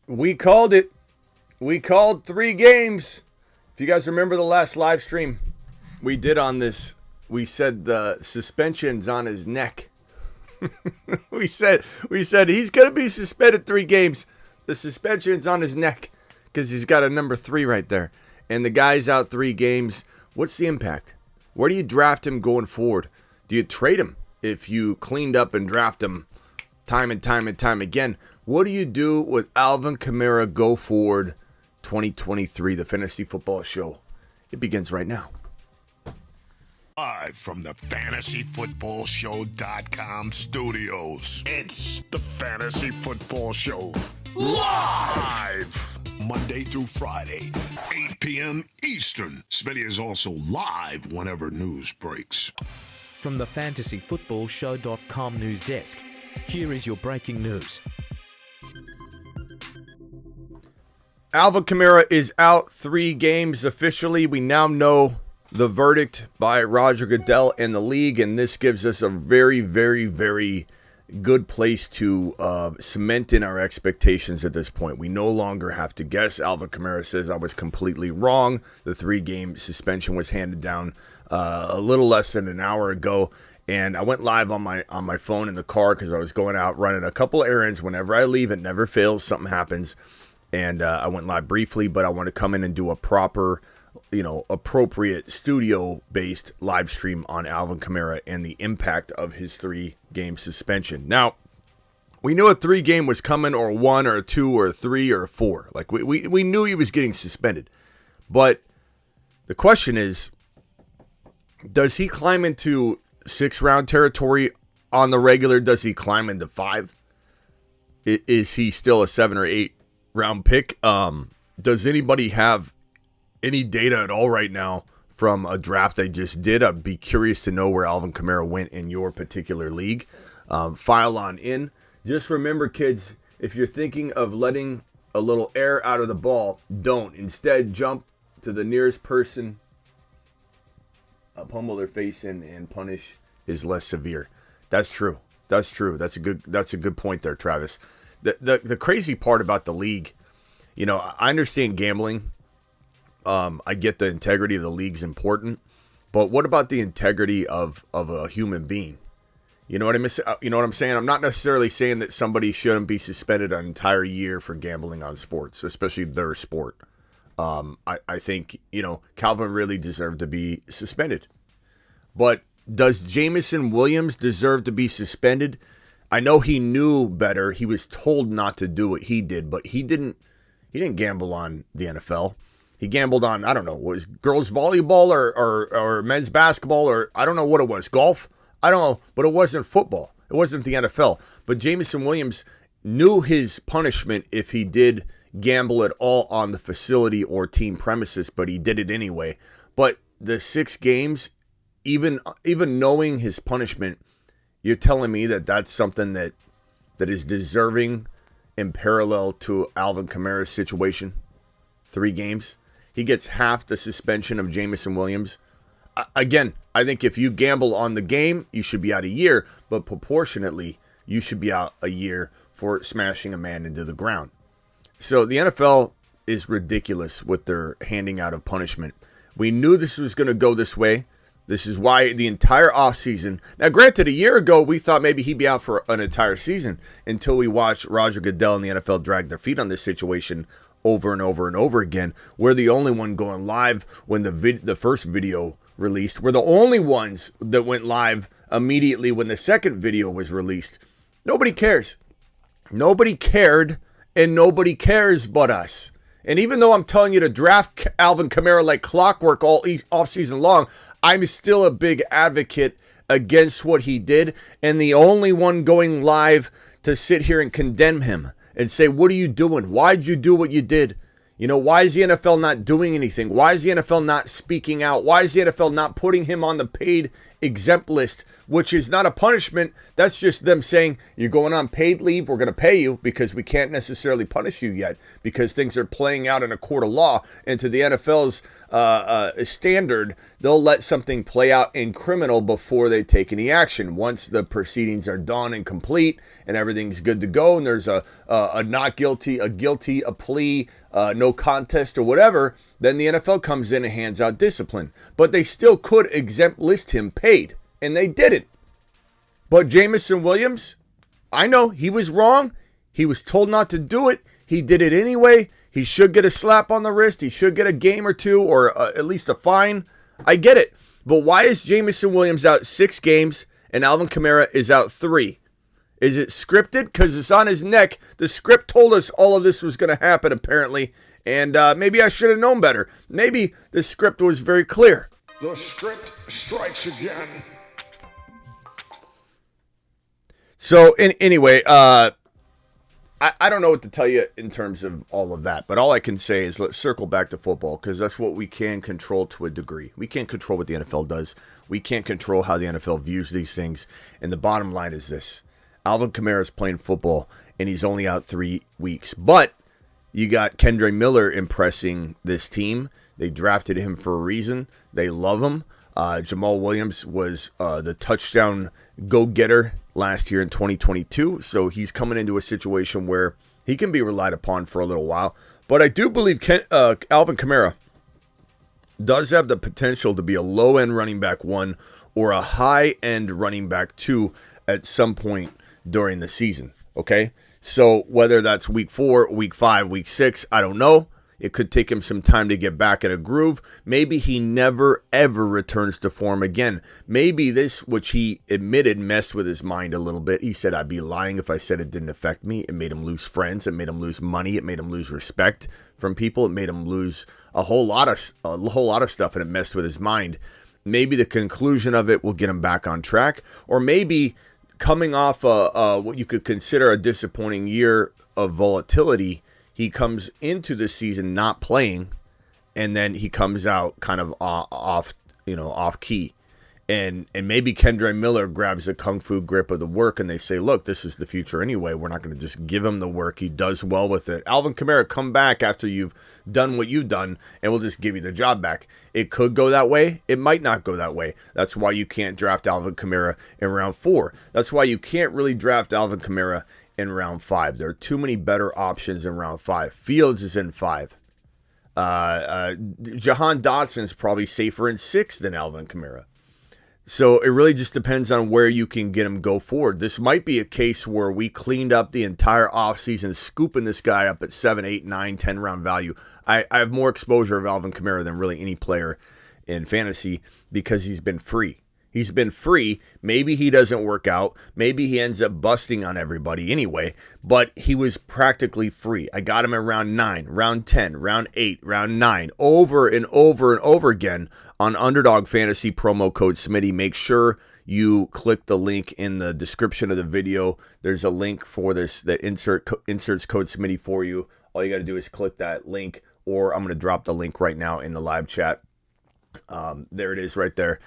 We called it. We called 3 games. If you guys remember the last live stream we did on this, we said the suspension's on his neck. we said he's going to be suspended 3 games. The suspension's on his neck because he's got a number 3 right there. And the guy's out 3 games. What's the impact? Where do you draft him going forward? Do you trade him if you cleaned up and draft him time and time and time again? What do you do with Alvin Kamara go forward 2023, the Fantasy Football Show? It begins right now. Live from the FantasyFootballShow.com studios. It's the Fantasy Football Show. Live! Monday through Friday, 8 p.m. Eastern. Smitty is also live whenever news breaks. From the FantasyFootballShow.com news desk, here is your breaking news. Alvin Kamara is out 3 games officially. We now know the verdict by Roger Goodell and the league, and this gives us a very, very, very good place to cement in our expectations at this point. We no longer have to guess. Alvin Kamara says I was completely wrong. The 3-game suspension was handed down a little less than an hour ago, and I went live on my phone in the car because I was going out running a couple errands. Whenever I leave, it never fails. Something happens, and I went live briefly, but I want to come in and do a proper, appropriate studio-based live stream on Alvin Kamara and the impact of his 3-game suspension. Now, we knew a 3-game was coming, or 1 or 2 or 3 or 4. Like, we knew he was getting suspended. But the question is, does he climb into 6-round territory on the regular? Does he climb into 5? Is he still a 7 or 8-round pick? Does anybody have any data at all right now from a draft they just did? I'd be curious to know where Alvin Kamara went in your particular league. File on in. Just remember, kids, if you're thinking of letting a little air out of the ball, don't. Instead, jump to the nearest person, pummel their face in, and punish is less severe. That's true. That's true. That's a good point there, Travis. The crazy part about the league, I understand gambling. I get the integrity of the league's important, but what about the integrity of a human being? You know what I'm saying? I'm not necessarily saying that somebody shouldn't be suspended an entire year for gambling on sports, especially their sport. I think, Calvin really deserved to be suspended. But does Jameson Williams deserve to be suspended? I know he knew better. He was told not to do what he did, but he didn't gamble on the NFL. He gambled on, I don't know, was girls volleyball or men's basketball, or I don't know what it was, golf? I don't know, but it wasn't football. It wasn't the NFL. But Jameson Williams knew his punishment if he did gamble at all on the facility or team premises, but he did it anyway. But the 6 games, even knowing his punishment, you're telling me that that's something that is deserving in parallel to Alvin Kamara's situation? 3 games. He gets half the suspension of Jameson Williams. Again, I think if you gamble on the game, you should be out a year, but proportionately, you should be out a year for smashing a man into the ground. So the NFL is ridiculous with their handing out of punishment. We knew this was going to go this way. This is why the entire offseason. Now, granted, a year ago, we thought maybe he'd be out for an entire season until we watched Roger Goodell and the NFL drag their feet on this situation over and over and over again. We're the only one going live when the first video released. We're the only ones that went live immediately when the second video was released. Nobody cares. Nobody cared, and nobody cares but us. And even though I'm telling you to draft Alvin Kamara like clockwork all offseason long, I'm still a big advocate against what he did, and the only one going live to sit here and condemn him and say, what are you doing? Why'd you do what you did? Why is the NFL not doing anything? Why is the NFL not speaking out? Why is the NFL not putting him on the paid exempt list, which is not a punishment. That's just them saying, you're going on paid leave. We're going to pay you because we can't necessarily punish you yet because things are playing out in a court of law. And to the NFL's standard, they'll let something play out in criminal before they take any action. Once the proceedings are done and complete and everything's good to go and there's a not guilty, a guilty, a plea, no contest or whatever, then the NFL comes in and hands out discipline. But they still could exempt list him paid, and they didn't. But Jameson Williams, I know he was wrong. He was told not to do it. He did it anyway. He should get a slap on the wrist. He should get a game or two or at least a fine. I get it. But why is Jameson Williams out 6 games and Alvin Kamara is out 3? Is it scripted? Because it's on his neck. The script told us all of this was going to happen, apparently. And maybe I should have known better. Maybe the script was very clear. The script strikes again. So, anyway, I don't know what to tell you in terms of all of that. But all I can say is let's circle back to football because that's what we can control to a degree. We can't control what the NFL does. We can't control how the NFL views these things. And the bottom line is this. Alvin Kamara is playing football, and he's only out 3 weeks. But you got Kendre Miller impressing this team. They drafted him for a reason. They love him. Jamal Williams was the touchdown go-getter last year in 2022, so he's coming into a situation where he can be relied upon for a little while. But I do believe Alvin Kamara does have the potential to be a low-end running back 1 or a high-end running back 2 at some point during the season, okay? So whether that's week 4, week 5, week 6, I don't know. It could take him some time to get back in a groove. Maybe he never, ever returns to form again. Maybe this, which he admitted, messed with his mind a little bit. He said, I'd be lying if I said it didn't affect me. It made him lose friends. It made him lose money. It made him lose respect from people. It made him lose a whole lot of stuff, and it messed with his mind. Maybe the conclusion of it will get him back on track. Or maybe coming off what you could consider a disappointing year of volatility, he comes into the season not playing, and then he comes out kind of off key. And maybe Kendre Miller grabs a kung fu grip of the work, and they say, look, this is the future anyway. We're not going to just give him the work. He does well with it. Alvin Kamara, come back after you've done what you've done, and we'll just give you the job back. It could go that way. It might not go that way. That's why you can't draft Alvin Kamara in round 4. That's why you can't really draft Alvin Kamara in round 5. There are too many better options in round 5. Fields is in 5. Jahan Dotson's probably safer in 6 than Alvin Kamara. So it really just depends on where you can get him go forward. This might be a case where we cleaned up the entire offseason, scooping this guy up at 7, 8, 9, 10 round value. I have more exposure of Alvin Kamara than really any player in fantasy because he's been free. He's been free. Maybe he doesn't work out. Maybe he ends up busting on everybody anyway, but he was practically free. I got him at round 9, round 10, round 8, round 9, over and over and over again on Underdog Fantasy promo code Smitty. Make sure you click the link in the description of the video. There's a link for this that inserts code Smitty for you. All you got to do is click that link, or I'm going to drop the link right now in the live chat. There it is right there.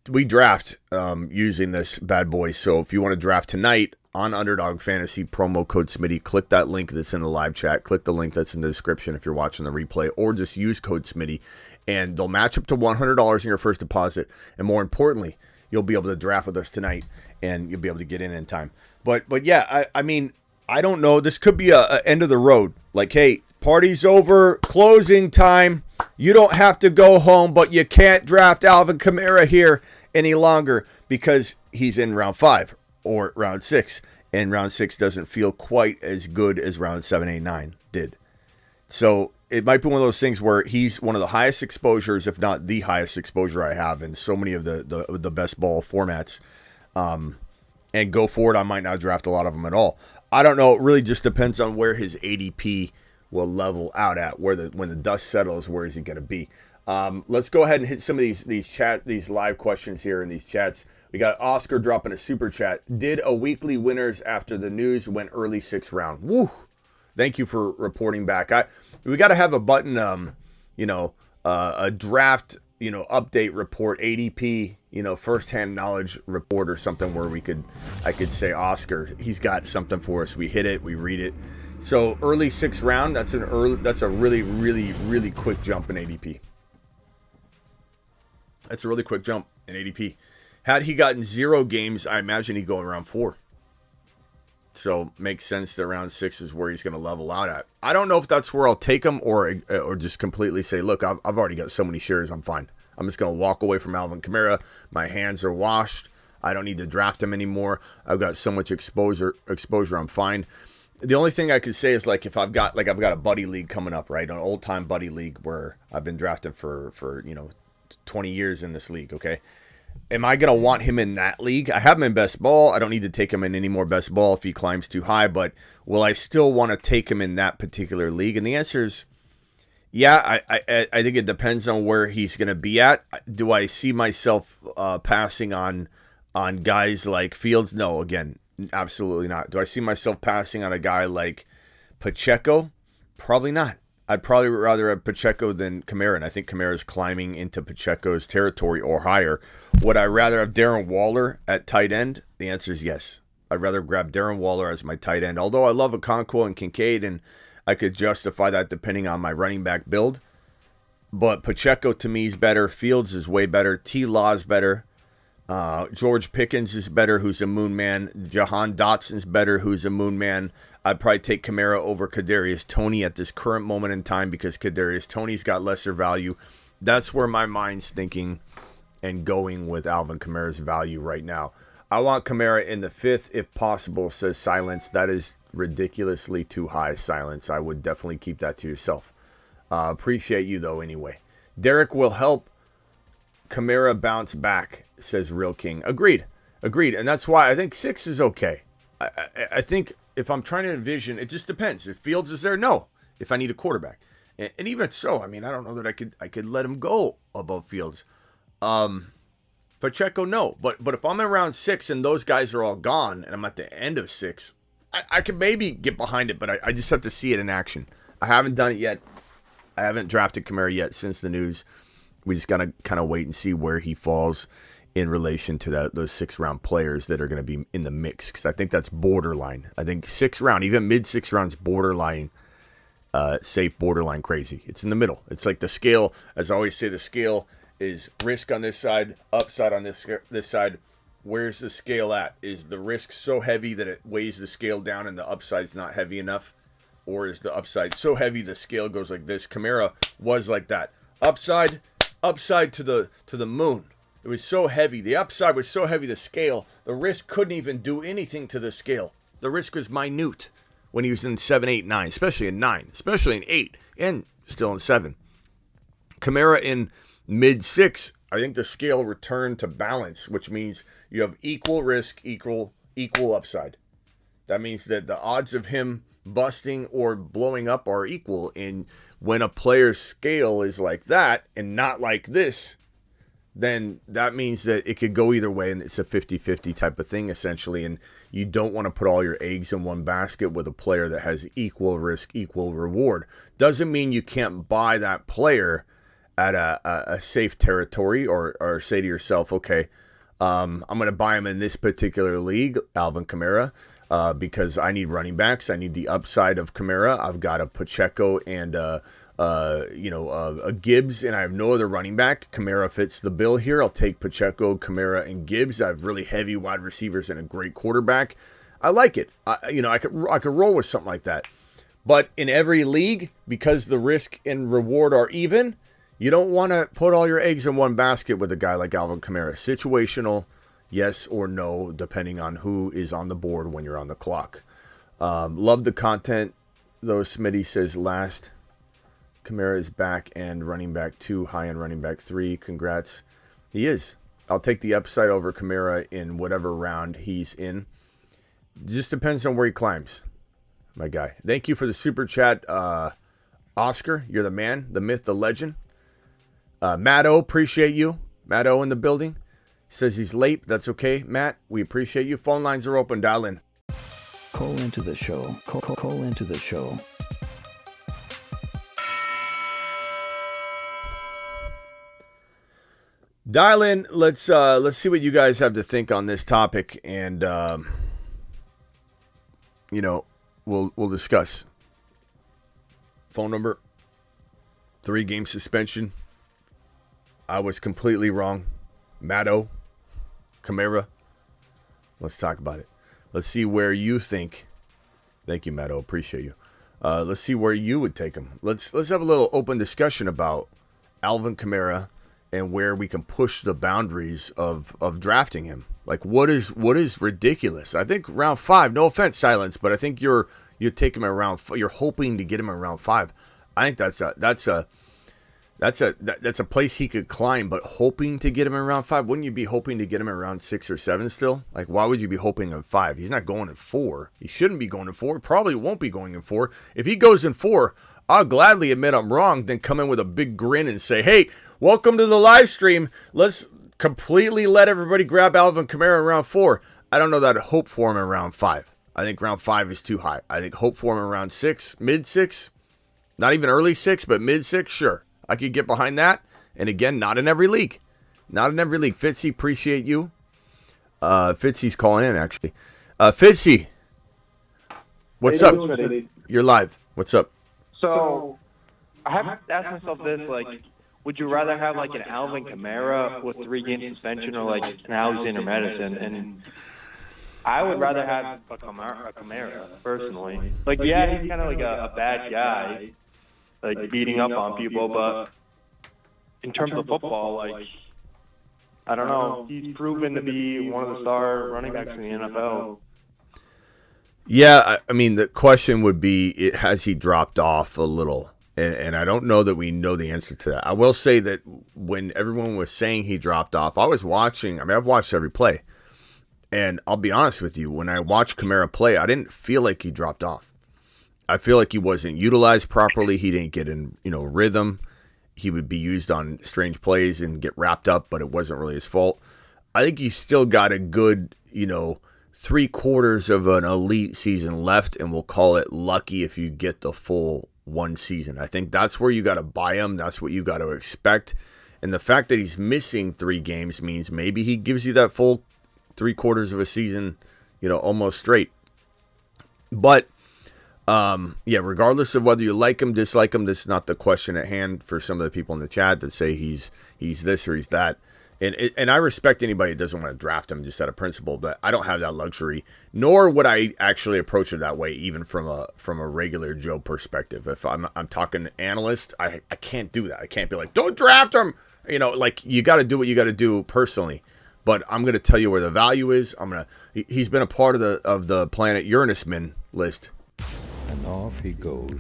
We draft using this bad boy. So if you want to draft tonight on Underdog Fantasy, promo code Smitty, click that link that's in the live chat. Click the link that's in the description if you're watching the replay, or just use code Smitty, and they'll match up to $100 in your first deposit. And more importantly, you'll be able to draft with us tonight, and you'll be able to get in time. But yeah, I mean, I don't know. This could be a end of the road. Like, hey, party's over, closing time. You don't have to go home, but you can't draft Alvin Kamara here any longer because he's in round 5 or round 6. And round 6 doesn't feel quite as good as round 7, 8, 9 did. So it might be one of those things where he's one of the highest exposures, if not the highest exposure I have in so many of the best ball formats. And go forward, I might not draft a lot of them at all. I don't know. It really just depends on where his ADP will level out at, when the dust settles. Where is he going to be? Let's go ahead and hit some of these live questions here in these chats. We got Oscar dropping a super chat. Did a weekly winners after the news went early 6th round? Woo! Thank you for reporting back. We got to have a button, a draft, update report, ADP, firsthand knowledge report or something where I could say Oscar, he's got something for us. We hit it, we read it. So early 6th round, that's a really, really, really quick jump in ADP. That's a really quick jump in ADP. Had he gotten 0 games, I imagine he'd go around 4. So makes sense that around 6 is where he's going to level out at. I don't know if that's where I'll take him or just completely say, look, I've already got so many shares, I'm fine. I'm just going to walk away from Alvin Kamara. My hands are washed. I don't need to draft him anymore. I've got so much exposure, I'm fine. The only thing I could say is if I've got a buddy league coming up, right? An old time buddy league where I've been drafted for 20 years in this league, okay? Am I going to want him in that league? I have him in best ball. I don't need to take him in any more best ball if he climbs too high, but will I still want to take him in that particular league? And the answer is, yeah, I think it depends on where he's going to be at. Do I see myself passing on guys like Fields? No, again, absolutely not. Do I see myself passing on a guy like Pacheco? Probably not. I'd probably rather have Pacheco than Kamara, and I think Kamara is climbing into Pacheco's territory or higher. Would I rather have Darren Waller at tight end? The answer is yes. I'd rather grab Darren Waller as my tight end, although I love Okonkwo and Kincaid, and I could justify that depending on my running back build. But Pacheco to me is better. Fields is way better. T. Law is better. George Pickens is better, who's a moon man. Jahan Dotson's better, who's a moon man. I'd probably take Kamara over Kadarius Toney at this current moment in time because Kadarius Toney's got lesser value. That's where my mind's thinking and going with Alvin Kamara's value right now. I want Kamara in the 5th if possible, says Silence. That is ridiculously too high, Silence. I would definitely keep that to yourself. Appreciate you, though, anyway. Derek will help Kamara bounce back, says Real King. Agreed. And that's why I think 6 is okay. I think if I'm trying to envision, it just depends. If Fields is there, no. If I need a quarterback. And even so, I mean, I don't know that I could let him go above Fields. Pacheco, no. But if I'm around 6 and those guys are all gone and I'm at the end of 6, I could maybe get behind it, but I just have to see it in action. I haven't done it yet. I haven't drafted Kamara yet since the news. We just got to kind of wait and see where he falls in relation to those 6th-round players that are going to be in the mix, because I think that's borderline. I think 6th round, even mid-6th rounds, borderline safe, borderline crazy. It's in the middle. It's like the scale, as I always say, the scale is risk on this side, upside on this side. Where's the scale at? Is the risk so heavy that it weighs the scale down and the upside's not heavy enough? Or is the upside so heavy the scale goes like this? Kamara was like that. Upside to the moon. It was so heavy. The upside was so heavy, the risk couldn't even do anything to the scale. The risk was minute when he was in 7, 8, 9, especially in 9, especially in 8, and still in 7. Kamara in mid-6, I think the scale returned to balance, which means you have equal risk, equal upside. That means that the odds of him busting or blowing up are equal. And when a player's scale is like that and not like this, then that means that it could go either way, and it's a 50-50 type of thing, essentially. And you don't want to put all your eggs in one basket with a player that has equal risk, equal reward. Doesn't mean you can't buy that player at a safe territory or say to yourself, okay, I'm going to buy him in this particular league, Alvin Kamara, because I need running backs. I need the upside of Kamara. I've got a Pacheco and a Gibbs, and I have no other running back. Kamara fits the bill here. I'll take Pacheco, Kamara, and Gibbs. I have really heavy wide receivers and a great quarterback. I like it. I could roll with something like that. But in every league, because the risk and reward are even, you don't want to put all your eggs in one basket with a guy like Alvin Kamara. Situational, yes or no, depending on who is on the board when you're on the clock. Love the content, though. Smitty says last Kamara is back and running back 2, high-end running back 3. Congrats. He is. I'll take the upside over Kamara in whatever round he's in. It just depends on where he climbs, my guy. Thank you for the super chat, Oscar. You're the man, the myth, the legend. Matt O, appreciate you. Matt O in the building. He says he's late. That's okay, Matt. We appreciate you. Phone lines are open. Dial in. Call into the show. Call into the show. Dial in. Let's see what you guys have to think on this topic, and we'll discuss. Phone number. 3-game suspension. I was completely wrong. Matto, Kamara. Let's talk about it. Let's see where you think. Thank you, Matto. Appreciate you. Let's see where you would take him. Let's have a little open discussion about Alvin Kamara and where we can push the boundaries of drafting him. Like, what is ridiculous? I think round 5. No offense, Silence, but I think you're taking him around. You're hoping to get him around 5. I think that's a place he could climb, but hoping to get him around 5. Wouldn't you be hoping to get him around 6 or 7 still? Like, why would you be hoping at 5? He's not going in 4. He shouldn't be going in 4. Probably won't be going in 4. If he goes in 4, I'll gladly admit I'm wrong, then come in with a big grin and say, hey, welcome to the live stream. Let's completely let everybody grab Alvin Kamara around 4. I don't know that I'd hope for him around 5. I think round 5 is too high. I think hope for him around 6, mid 6, not even early 6, but mid 6, sure. I could get behind that. And again, not in every league. Not in every league. Fitzy, appreciate you. Fitzy's calling in, actually. Fitzy, what's up? You're live. What's up? So, I have to ask myself this, like, would you rather have, like, an Alvin Kamara with 3-game suspension or, like, an Alexander Madison? And I would rather have a Kamara, personally. Like, yeah, he's kind of like a bad guy, like, beating up on people, but in terms of football, like, I don't know. He's proven to be one of the star running backs in the NFL. Yeah, I mean, the question would be, has he dropped off a little? And I don't know that we know the answer to that. I will say that when everyone was saying he dropped off, I was watching. I mean, I've watched every play. And I'll be honest with you, when I watched Kamara play, I didn't feel like he dropped off. I feel like he wasn't utilized properly. He didn't get in, rhythm. He would be used on strange plays and get wrapped up, but it wasn't really his fault. I think he's still got a good, 3/4 of an elite season left, and we'll call it lucky if you get the full one season. I think that's where you got to buy him. That's what you got to expect. And the fact that he's missing 3 games means maybe he gives you that full 3/4 of a season, almost straight. But, regardless of whether you like him, dislike him, this is not the question at hand for some of the people in the chat that say he's this or he's that. And I respect anybody that doesn't want to draft him just out of principle, but I don't have that luxury, nor would I actually approach it that way, even from a regular Joe perspective. If I'm talking analyst, I can't do that. I can't be like, don't draft him. Like, you got to do what you got to do personally. But I'm going to tell you where the value is. He's been a part of the Planet Uranusman list. And off he goes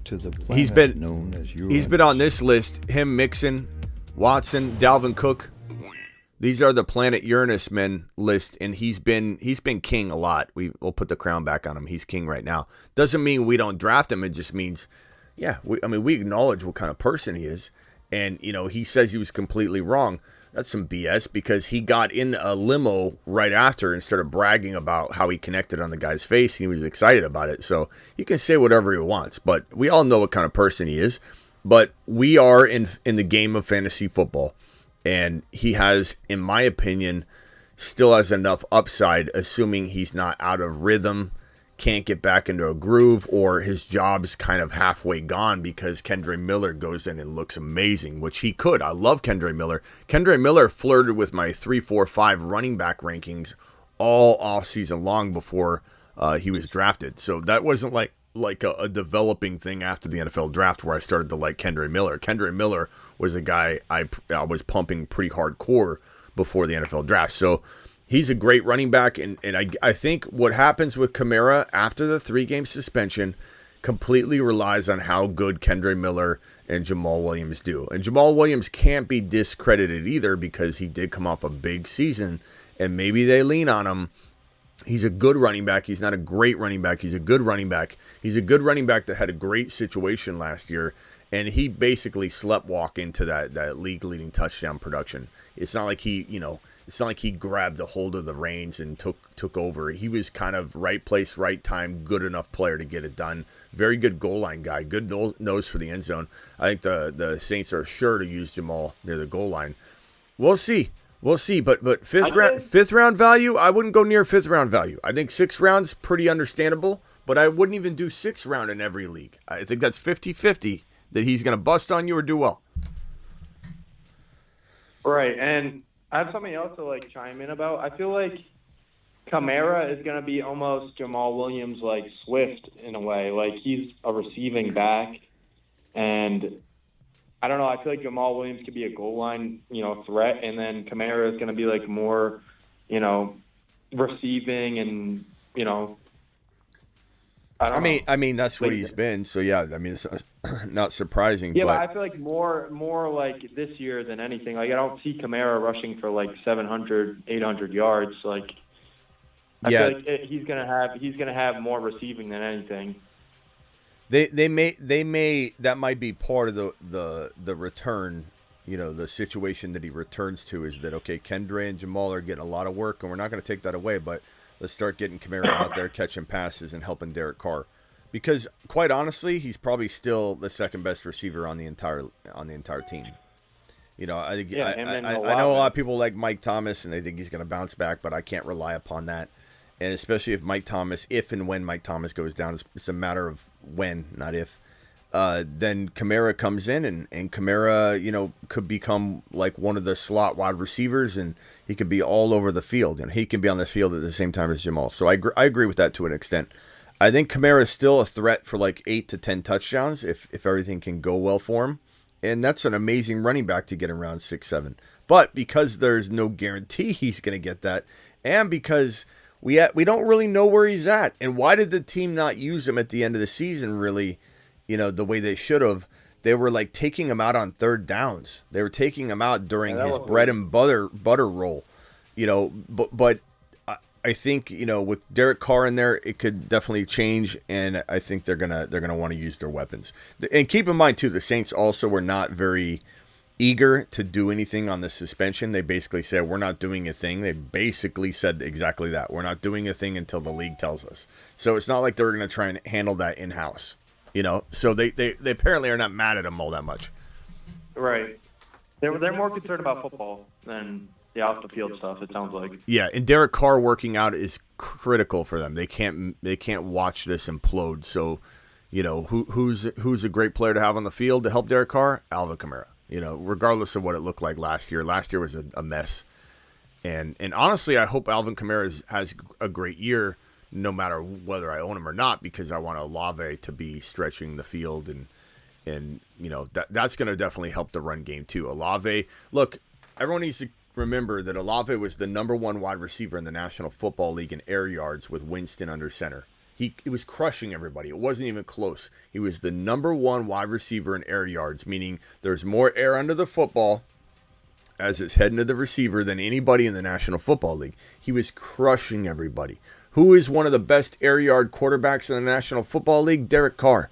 to the planet known as Uranus. He's been on this list. Him, Mixon, Watson, Dalvin Cook. These are the Planet Uranus men list, and he's been king a lot. We'll put the crown back on him. He's king right now. Doesn't mean we don't draft him. It just means, we acknowledge what kind of person he is. And, he says he was completely wrong. That's some BS, because he got in a limo right after and started bragging about how he connected on the guy's face. He was excited about it. So he can say whatever he wants, but we all know what kind of person he is. But we are in the game of fantasy football. And he has, in my opinion, still has enough upside, assuming he's not out of rhythm, can't get back into a groove, or his job's kind of halfway gone because Kendre Miller goes in and looks amazing, which he could. I love Kendre Miller. Kendre Miller flirted with my 3, 4, 5 running back rankings all offseason long before he was drafted. So that wasn't like a developing thing after the NFL draft where I started to like Kendre Miller. Kendre Miller was a guy I was pumping pretty hardcore before the NFL draft. So he's a great running back, and I think what happens with Kamara after the 3-game suspension completely relies on how good Kendre Miller and Jamal Williams do. And Jamal Williams can't be discredited either, because he did come off a big season, and maybe they lean on him. He's a good running back. He's not a great running back. He's a good running back. He's a good running back that had a great situation last year, and he basically sleptwalked into that league-leading touchdown production. It's not like he grabbed a hold of the reins and took over. He was kind of right place, right time, good enough player to get it done. Very good goal line guy. Good nose for the end zone. I think the Saints are sure to use Jamal near the goal line. We'll see. We'll see. But fifth round value, I wouldn't go near fifth round value. I think 6th round's pretty understandable, but I wouldn't even do 6th round in every league. I think that's 50-50 that he's going to bust on you or do well. Right, and I have something else to like chime in about. I feel like Kamara is going to be almost Jamal Williams like Swift in a way. Like he's a receiving back, and I don't know. I feel like Jamal Williams could be a goal line, threat, and then Kamara is going to be like more, receiving and I mean that's what he's been. So yeah, I mean it's not surprising. Yeah, but I feel like more like this year than anything. Like I don't see Kamara rushing for like 700, 800 yards. Like I feel like he's gonna have more receiving than anything. They may that might be part of the return. The situation that he returns to is that okay, Kendra and Jamal are getting a lot of work, and we're not going to take that away, but let's start getting Kamara out there catching passes and helping Derek Carr, because quite honestly, he's probably still the second best receiver on the entire team. I think I know a lot of people like Mike Thomas and they think he's going to bounce back, but I can't rely upon that. And especially if and when Mike Thomas goes down, it's a matter of when, not if. Then Kamara comes in, and Kamara, could become like one of the slot wide receivers, and he could be all over the field, and he can be on the field at the same time as Jamal. So I agree with that to an extent. I think Kamara is still a threat for like 8 to 10 touchdowns if everything can go well for him. And that's an amazing running back to get around 6-7. But because there's no guarantee he's going to get that, and because we don't really know where he's at, and why did the team not use him at the end of the season really, the way they should have? They were like taking him out on third downs. They were taking him out during his bread and butter role, but I think, with Derek Carr in there, it could definitely change, and I think they're gonna want to use their weapons. And keep in mind too, the Saints also were not very eager to do anything on the suspension. They basically said, we're not doing a thing. They basically said exactly that. We're not doing a thing until the league tells us. So it's not like they're going to try and handle that in-house, So they apparently are not mad at him all that much. Right. They're more concerned about football than the off-the-field stuff, it sounds like. Yeah, and Derek Carr working out is critical for them. They can't watch this implode. So, who's a great player to have on the field to help Derek Carr? Alvin Kamara. Regardless of what it looked like last year. Last year was a mess. And honestly, I hope Alvin Kamara has a great year, no matter whether I own him or not, because I want Olave to be stretching the field, and that's going to definitely help the run game too. Olave, look, everyone needs to remember that Olave was the number 1 wide receiver in the National Football League in air yards with Winston under center. He was crushing everybody. It wasn't even close. He was the number 1 wide receiver in air yards, meaning there's more air under the football as it's heading to the receiver than anybody in the National Football League. He was crushing everybody. Who is one of the best air yard quarterbacks in the National Football League? Derek Carr.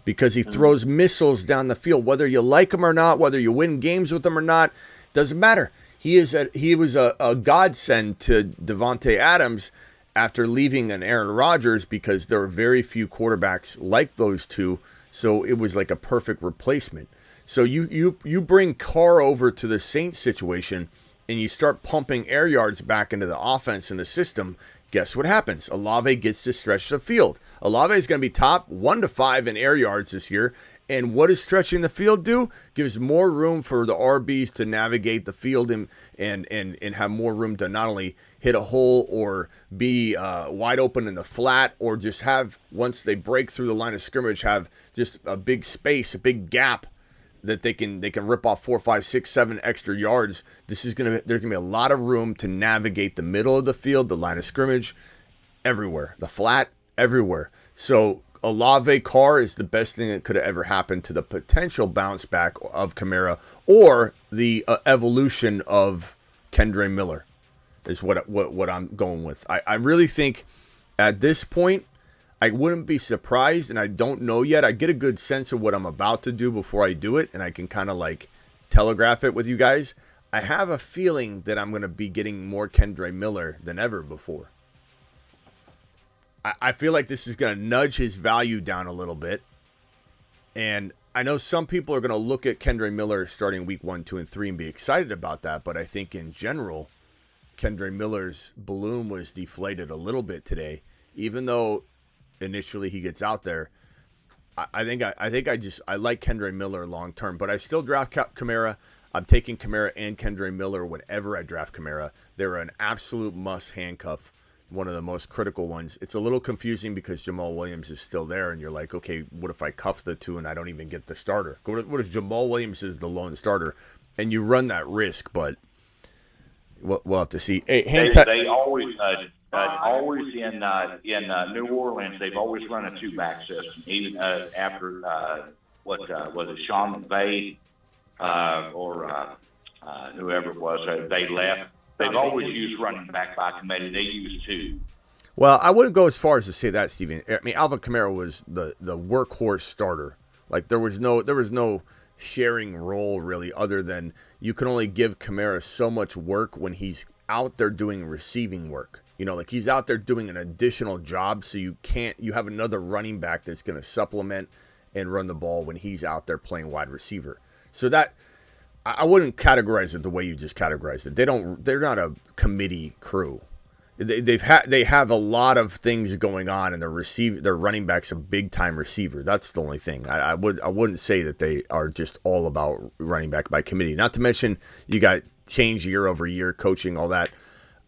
Because he throws missiles down the field. Whether you like him or not, whether you win games with him or not, doesn't matter. He was a godsend to Devontae Adams after leaving an Aaron Rodgers, because there are very few quarterbacks like those two, so it was like a perfect replacement. So you bring Carr over to the Saints situation, and you start pumping air yards back into the offense and the system. Guess what happens? Olave gets to stretch the field. Olave is going to be top 1 to 5 in air yards this year. And what does stretching the field do? Gives more room for the RBs to navigate the field and have more room to not only hit a hole or be wide open in the flat, or just have, once they break through the line of scrimmage, have just a big space, a big gap that they can rip off 4, 5, 6, 7 extra yards. There's gonna be a lot of room to navigate the middle of the field, the line of scrimmage, everywhere, the flat, everywhere. So Olave Carr is the best thing that could have ever happened to the potential bounce back of Kamara, or the evolution of Kendre Miller, is what I'm going with. I really think at this point, I wouldn't be surprised, and I don't know yet. I get a good sense of what I'm about to do before I do it, and I can kind of like telegraph it with you guys. I have a feeling that I'm going to be getting more Kendre Miller than ever before. I feel like this is going to nudge his value down a little bit, And I know some people are going to look at Kendre Miller starting week 1, 2, and 3 and be excited about that. But I think in general, Kendre Miller's balloon was deflated a little bit today, even though initially he gets out there. I think I like Kendre Miller long term, but I still draft Kamara. I'm taking Kamara and Kendre Miller whenever I draft Kamara. They're an absolute must handcuff, one of the most critical ones. It's a little confusing because Jamal Williams is still there, and you're like, okay, what if I cuff the two and I don't even get the starter? What if Jamal Williams is the lone starter? And you run that risk, but we'll have to see. Hey, they always in New Orleans, they've always run a two-back system. Even after was it Sean McVay or whoever it was, they left. They've always used running back by committee. They use two. Well, I wouldn't go as far as to say that, Steven. I mean, Alvin Kamara was the workhorse starter. Like there was no sharing role really, other than you can only give Kamara so much work when he's out there doing receiving work. You know, like he's out there doing an additional job, so you have another running back that's going to supplement and run the ball when he's out there playing wide receiver. So that I wouldn't categorize it the way you just categorized it. They're not a committee crew. They have a lot of things going on, and their running back's a big time receiver. That's the only thing. I wouldn't say that they are just all about running back by committee. Not to mention you got change year over year, coaching, all that.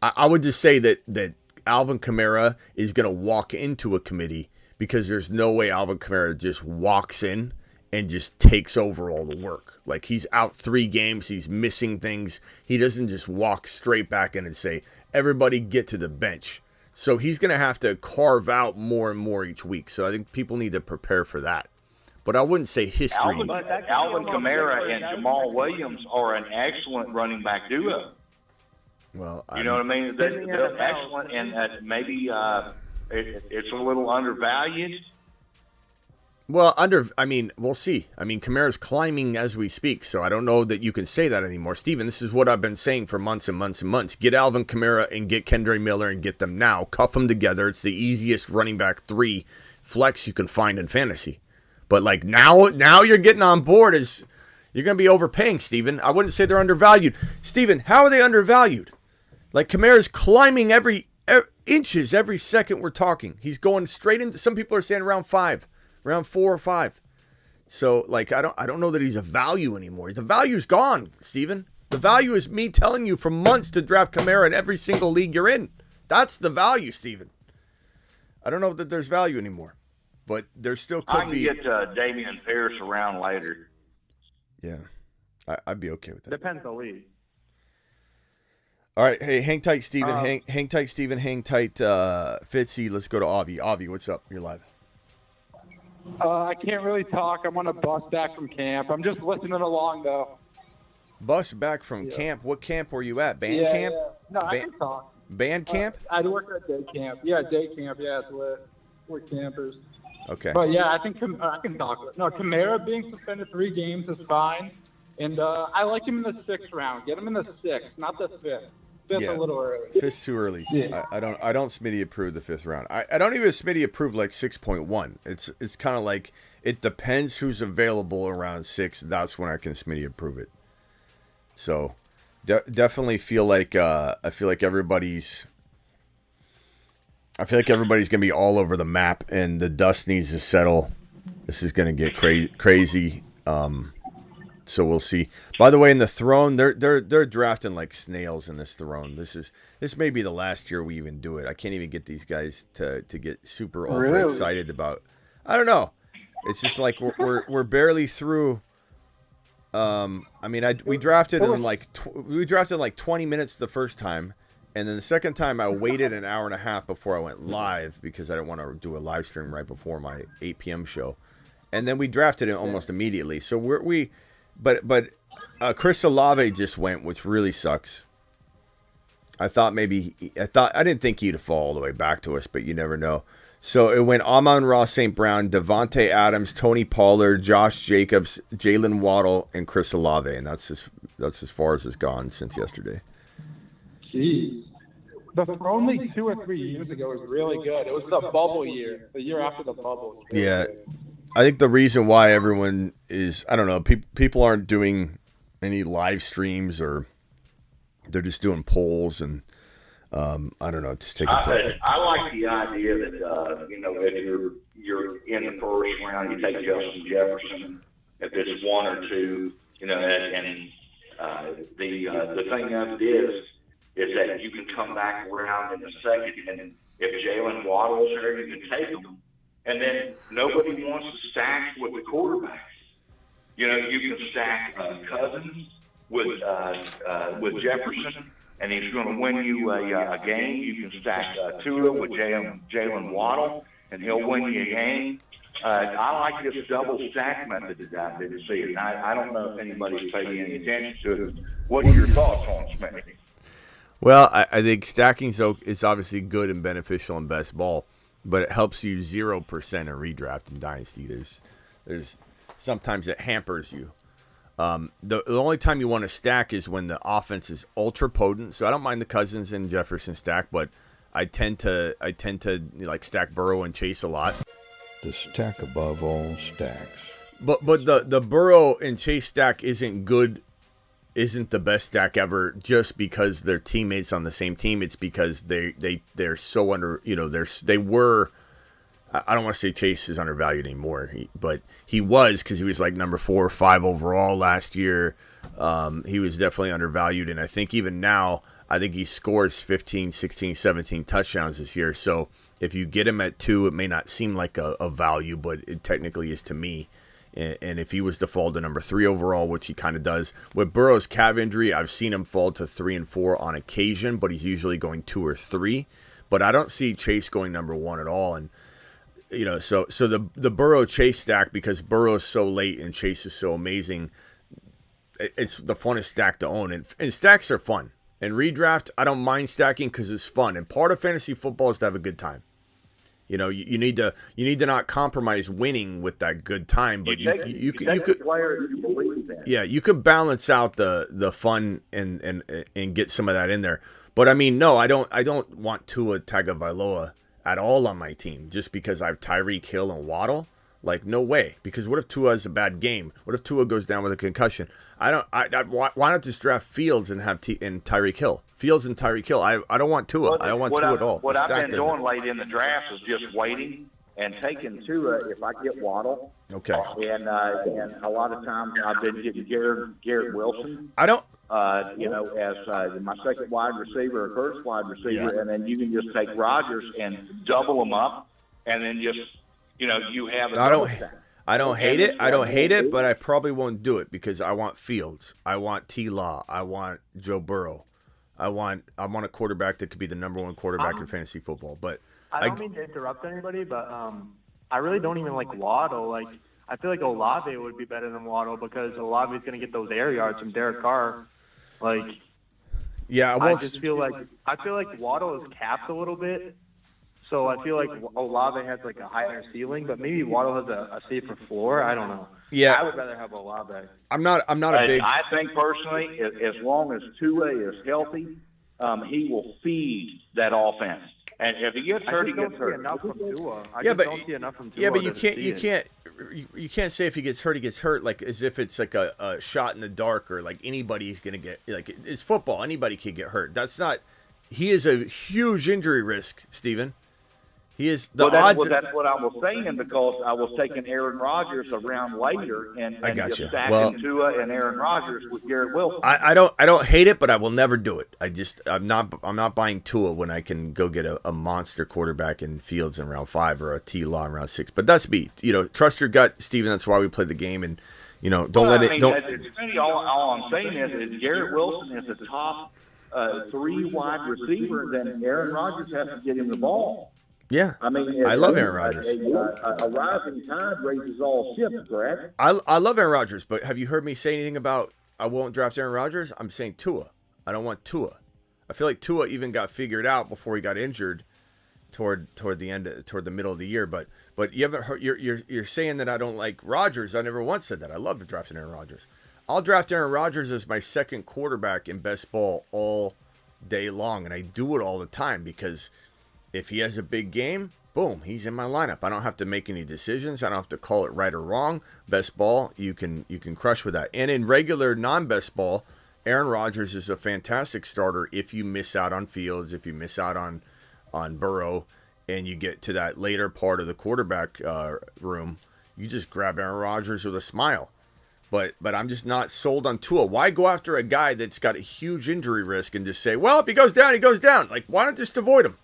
I would just say that Alvin Kamara is going to walk into a committee because there's no way Alvin Kamara just walks in and just takes over all the work. Like he's out 3 games, he's missing things. He doesn't just walk straight back in and say, everybody get to the bench. So he's going to have to carve out more and more each week. So I think people need to prepare for that. But I wouldn't say history. Alvin Kamara and Jamal Williams are an excellent running back duo. Well, you know what I mean? They're excellent, and maybe it's a little undervalued. Well, we'll see. I mean, Kamara's climbing as we speak, so I don't know that you can say that anymore. Steven, this is what I've been saying for months and months and months. Get Alvin Kamara and get Kendre Miller and get them now. Cuff them together. It's the easiest running back 3 flex you can find in fantasy. But like now you're getting on board as you're going to be overpaying, Steven. I wouldn't say they're undervalued. Steven, how are they undervalued? Like Kamara's climbing every inches every second we're talking. He's going straight into, some people are saying round 4 or 5. So like I don't know that he's a value anymore. The value's gone, Steven. The value is me telling you for months to draft Kamara in every single league you're in. That's the value, Steven. I don't know that there's value anymore. But there still could be. I can get Damian Pierce around later. Yeah, I'd be okay with that. Depends on the league. All right, hey, hang tight, Steven. Hang tight, Steven. Hang tight, Fitzy. Let's go to Avi. Avi, what's up? You're live. I can't really talk. I'm on a bus back from camp. I'm just listening along, though. Bus back from camp? What camp were you at? Band camp? Yeah. No, I can talk. Band camp? I work at day camp. Yeah, day camp. Yeah, it's lit. We're campers. Okay. But, yeah, I think I can talk. No, Kamara being suspended 3 games is fine. And I like him in the 6th round. Get him in the 6th, not the 5th. 5th a little early. 5th's too early. Yeah. I don't Smitty approve the 5th round. I don't even Smitty approve like 6.1. It's kind of like it depends who's available around 6. That's when I can Smitty approve it. So definitely feel like everybody's gonna be all over the map, and the dust needs to settle. This is gonna get crazy. So we'll see. By the way, in the throne, they're drafting like snails in this throne. This may be the last year we even do it. I can't even get these guys to get super ultra excited about. I don't know. It's just like we're barely through. We drafted in like 20 minutes the first time, and then the second time I waited an hour and a half before I went live because I didn't want to do a live stream right before my 8 p.m. show, and then we drafted it almost immediately. So But Chris Olave just went, which really sucks. I didn't think he'd fall all the way back to us, but you never know. So it went Amon-Ra St. Brown, Devontae Adams, Tony Pollard, Josh Jacobs, Jalen Waddle, and Chris Olave, and that's as far as it's gone since yesterday. Jeez. The throne like 2 or 3 years ago was really good. It was the bubble year, the year after the bubble. Yeah. I think the reason why everyone is, I don't know, people aren't doing any live streams, or they're just doing polls, and I don't know, just take it. I like the idea that if you're in the first round, you take Justin Jefferson if it's 1 or 2, and the thing of it is that you can come back around in the second, and if Jalen Waddle's there, you can take him. And then nobody wants to stack with the quarterbacks. You can stack Cousins with Jefferson, and he's going to win you a game. You can stack Tua with Jalen Waddle, and he'll win you a game. I like this double stack method that I didn't see it. And I don't know if anybody's paying any attention to it. What are your thoughts on it, Smitty? Well, I think stacking is obviously good and beneficial in best ball, but it helps you 0% in redraft and dynasty. There's sometimes it hampers you. The only time you want to stack is when the offense is ultra potent. So I don't mind the Cousins and Jefferson stack, but I tend to like stack Burrow and Chase a lot. The stack above all stacks. But the Burrow and Chase stack isn't the best stack ever just because they're teammates on the same team. It's because they're so under, they were, I don't want to say Chase is undervalued anymore, but he was, because he was like number 4 or 5 overall last year. He was definitely undervalued, and I think even now, I think he scores 15, 16, 17 touchdowns this year. So if you get him at 2, it may not seem like a value, but it technically is to me. And if he was to fall to number 3 overall, which he kind of does, with Burrow's calf injury, I've seen him fall to 3 and 4 on occasion, but he's usually going 2 or 3. But I don't see Chase going number 1 at all. And so the Burrow Chase stack, because Burrow's so late and Chase is so amazing, it's the funnest stack to own. And stacks are fun. And redraft, I don't mind stacking because it's fun. And part of fantasy football is to have a good time. You need to not compromise winning with that good time, but you could player you believe in. Yeah, you could balance out the fun and get some of that in there. But I mean, no, I don't want Tua Tagovailoa at all on my team just because I have Tyreek Hill and Waddle. Like, no way. Because what if Tua has a bad game? What if Tua goes down with a concussion? Why not just draft Fields and have Tyreek Hill? Fields and Tyreek Hill. I don't want Tua. I don't want Tua at all. What I've been doing late in the draft is just waiting and taking Tua if I get Waddle. Okay. And a lot of times I've been getting Garrett Wilson. I don't. As my second wide receiver or first wide receiver, and then you can just take Rodgers and double them up, and then just you have. I don't hate it, but I probably won't do it because I want Fields, I want T-Law, I want Joe Burrow, I want a quarterback that could be the number 1 quarterback in fantasy football. But I don't mean to interrupt anybody, but I really don't even like Waddle. Like, I feel like Olave would be better than Waddle because Olave's going to get those air yards from Derek Carr. Like, yeah, I just feel like Waddle is capped a little bit. So I feel like Olave has like a higher ceiling, but maybe Waddle has a safer floor. I don't know. Yeah, I would rather have Olave. I'm not a big. I think personally, as long as Tua is healthy, he will feed that offense. And if he gets hurt, he gets hurt. Enough from Tua. Don't see enough from Tua. Yeah, but you can't say if he gets hurt like as if it's like a shot in the dark or like anybody's gonna get, like, it's football. Anybody can get hurt. That's not. He is a huge injury risk, Steven. He is the odds. That's what I was saying, because I was taking Aaron Rodgers around later and just stacking Tua and Aaron Rodgers with Garrett Wilson. I don't hate it, but I will never do it. I'm not buying Tua when I can go get a monster quarterback in Fields in round 5 or a T-Law in round 6. But that's me. Trust your gut, Steven. That's why we play the game, and don't let it. All I'm saying is Garrett Wilson is a top 3 wide receiver. Then Aaron Rodgers has to get him the ball. Yeah, I mean, I love Aaron Rodgers. A rising tide raises all ships, correct? I love Aaron Rodgers, but have you heard me say anything about I won't draft Aaron Rodgers? I'm saying Tua. I don't want Tua. I feel like Tua even got figured out before he got injured toward the middle of the year. But you haven't heard. You're saying that I don't like Rodgers. I never once said that. I love drafting Aaron Rodgers. I'll draft Aaron Rodgers as my second quarterback in best ball all day long, and I do it all the time because if he has a big game, boom, he's in my lineup. I don't have to make any decisions. I don't have to call it right or wrong. Best ball, you can crush with that. And in regular non-best ball, Aaron Rodgers is a fantastic starter if you miss out on Fields, if you miss out on Burrow, and you get to that later part of the quarterback room. You just grab Aaron Rodgers with a smile. But I'm just not sold on Tua. Why go after a guy that's got a huge injury risk and just say, well, if he goes down, he goes down. Like, why not just avoid him?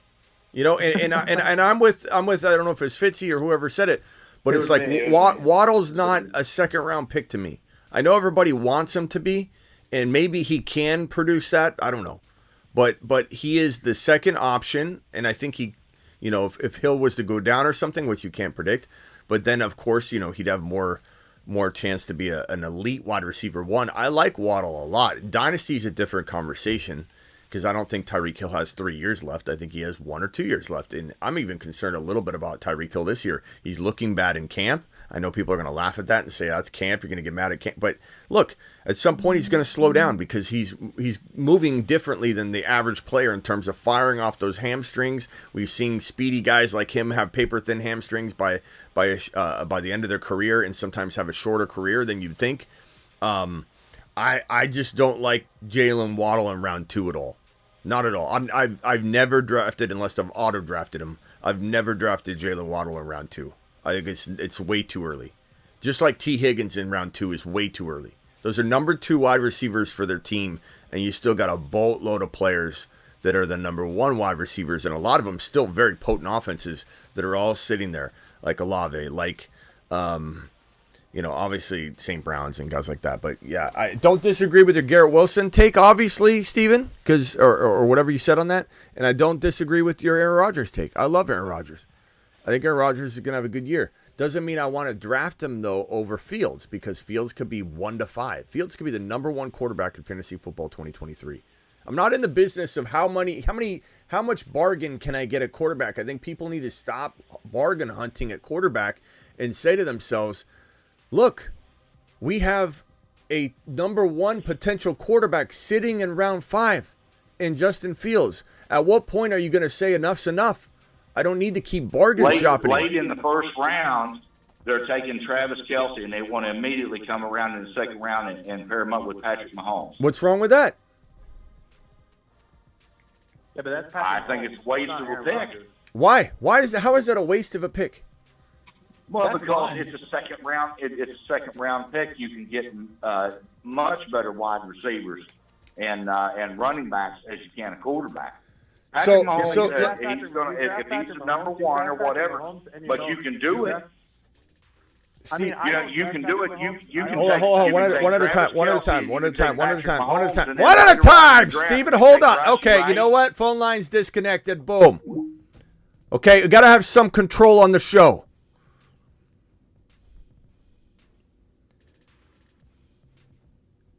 You know, and I'm with I don't know if it's Fitzy or whoever said it, but it's like Waddle's not a second round pick to me. I know everybody wants him to be, and maybe he can produce that. I don't know, but he is the second option, and I think he, you know, if Hill was to go down or something, which you can't predict, but then of course, you know, he'd have more chance to be an elite wide receiver one. I like Waddle a lot. Dynasty's a different conversation because I don't think Tyreek Hill has 3 years left. I think he has 1 or 2 years left. And I'm even concerned a little bit about Tyreek Hill this year. He's looking bad in camp. I know people are going to laugh at that and say, that's camp. You're going to get mad at camp. But look, at some point he's going to slow down because he's moving differently than the average player in terms of firing off those hamstrings. We've seen speedy guys like him have paper-thin hamstrings by the end of their career and sometimes have a shorter career than you'd think. I just don't like Jalen Waddle in round 2 at all. Not at all. I've never drafted, unless I've auto-drafted him, I've never drafted Jalen Waddle in round 2. I think it's way too early. Just like T. Higgins in round 2 is way too early. Those are number 2 wide receivers for their team, and you still got a boatload of players that are the number 1 wide receivers, and a lot of them still very potent offenses that are all sitting there, like Olave, like, you know, obviously St. Brown's and guys like that. But yeah, I don't disagree with your Garrett Wilson take, obviously, Steven, because or whatever you said on that, and I don't disagree with your Aaron Rodgers take. I love Aaron Rodgers. I think Aaron Rodgers is going to have a good year. Doesn't mean I want to draft him, though, over Fields, because Fields could be 1 to 5. Fields could be the number 1 quarterback in fantasy football 2023. I'm not in the business of how much bargain can I get at quarterback. I think people need to stop bargain hunting at quarterback and say to themselves, look, we have a number 1 potential quarterback sitting in round 5 in Justin Fields. At what point are you going to say enough's enough? I don't need to keep bargain shopping. Late in the first round, they're taking Travis Kelce, and they want to immediately come around in the second round and pair him up with Patrick Mahomes. What's wrong with that? Yeah, but that's I think it's a waste of a pick. Why? How is that a waste of a pick? Well, because it's a second round. It's a second round pick. You can get much better wide receivers and running backs as you can a quarterback. Patrick Mahomes, if he's the number 1 or whatever, but you can do it. I mean, you can do it. You can hold on. One at a time. Steven, hold on. Okay, you know what? Phone line's disconnected. Boom. Okay, we got to have some control on the show.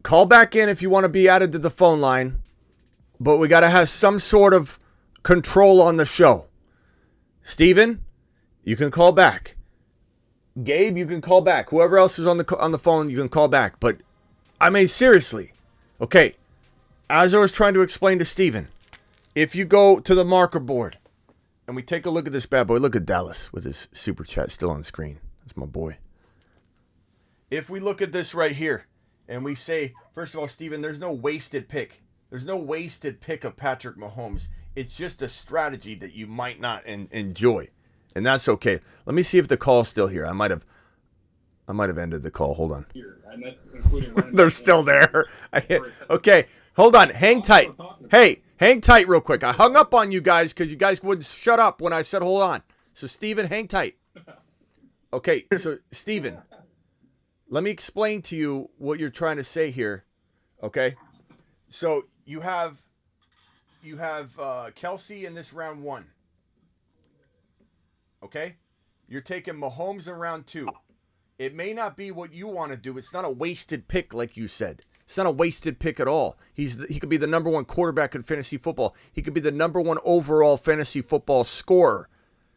Call back in if you want to be added to the phone line, but we got to have some sort of control on the show. Steven, you can call back. Gabe, you can call back. Whoever else is on the phone, you can call back. But I mean, seriously. Okay, as I was trying to explain to Steven, if you go to the marker board and we take a look at this bad boy, look at Dallas with his super chat still on the screen. That's my boy. If we look at this right here and we say, first of all, Steven, there's no wasted pick. There's no wasted pick of Patrick Mahomes. It's just a strategy that you might not enjoy, and that's okay. Let me see if the call's still here. I might have ended the call. Hold on. They're still there. Okay, hold on. Hang tight. Hey, hang tight real quick. I hung up on you guys because you guys wouldn't shut up when I said hold on. So, Steven, hang tight. Okay, so, Steven, let me explain to you what you're trying to say here, okay? So, you have Kelce in this round 1. Okay? You're taking Mahomes in round 2. It may not be what you want to do. It's not a wasted pick, like you said. It's not a wasted pick at all. He could be the number 1 quarterback in fantasy football. He could be the number 1 overall fantasy football scorer.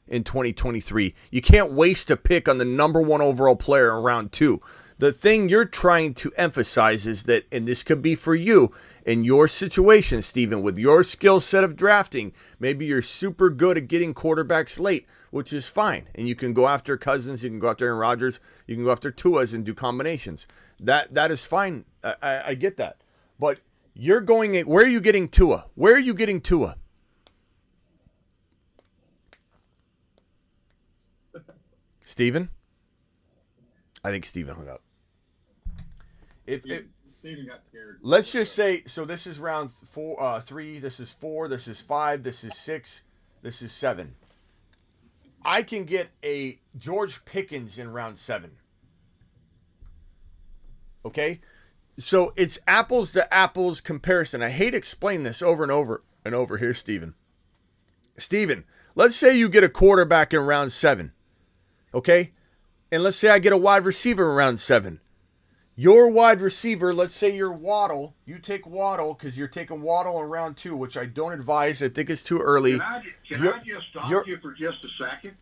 in 2023. You can't waste a pick on the number 1 overall player in round 2. The thing you're trying to emphasize is that, and this could be for you in your situation, Steven, with your skill set of drafting, maybe you're super good at getting quarterbacks late, which is fine. And you can go after Cousins, you can go after Aaron Rodgers, you can go after Tua's and do combinations. That is fine. I get that. But you're going, where are you getting Tua? Where are you getting Tua? Steven? I think Steven hung up. Steven got scared. Let's just say, so this is round 3, this is 4, this is 5, this is 6, this is 7. I can get a George Pickens in round 7. Okay? So it's apples to apples comparison. I hate explaining this over and over and over here, Steven. Steven, let's say you get a quarterback in round 7. Okay? And let's say I get a wide receiver in round 7. Your wide receiver, let's say you're Waddle. You take Waddle because you're taking Waddle in round 2, which I don't advise. I think it's too early. Can I just stop you for just a second?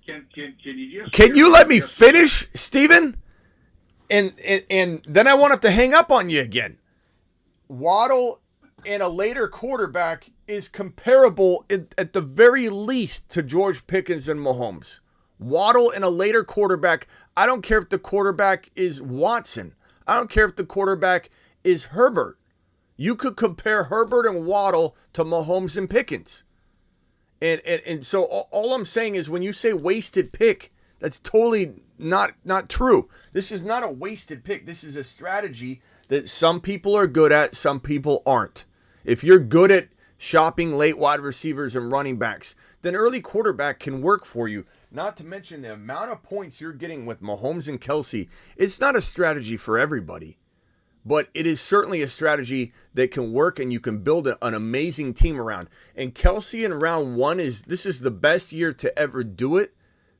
Can you just... Can you let me finish, Steven? And then I won't have to hang up on you again. Waddle and a later quarterback is comparable at the very least to George Pickens and Mahomes. Waddle and a later quarterback, I don't care if the quarterback is Watson. I don't care if the quarterback is Herbert. You could compare Herbert and Waddle to Mahomes and Pickens. And so all I'm saying is when you say wasted pick, that's totally not true. This is not a wasted pick. This is a strategy that some people are good at, some people aren't. If you're good at shopping late wide receivers and running backs, then early quarterback can work for you. Not to mention the amount of points you're getting with Mahomes and Kelsey. It's not a strategy for everybody, but it is certainly a strategy that can work and you can build an amazing team around. And Kelsey in round 1 this is the best year to ever do it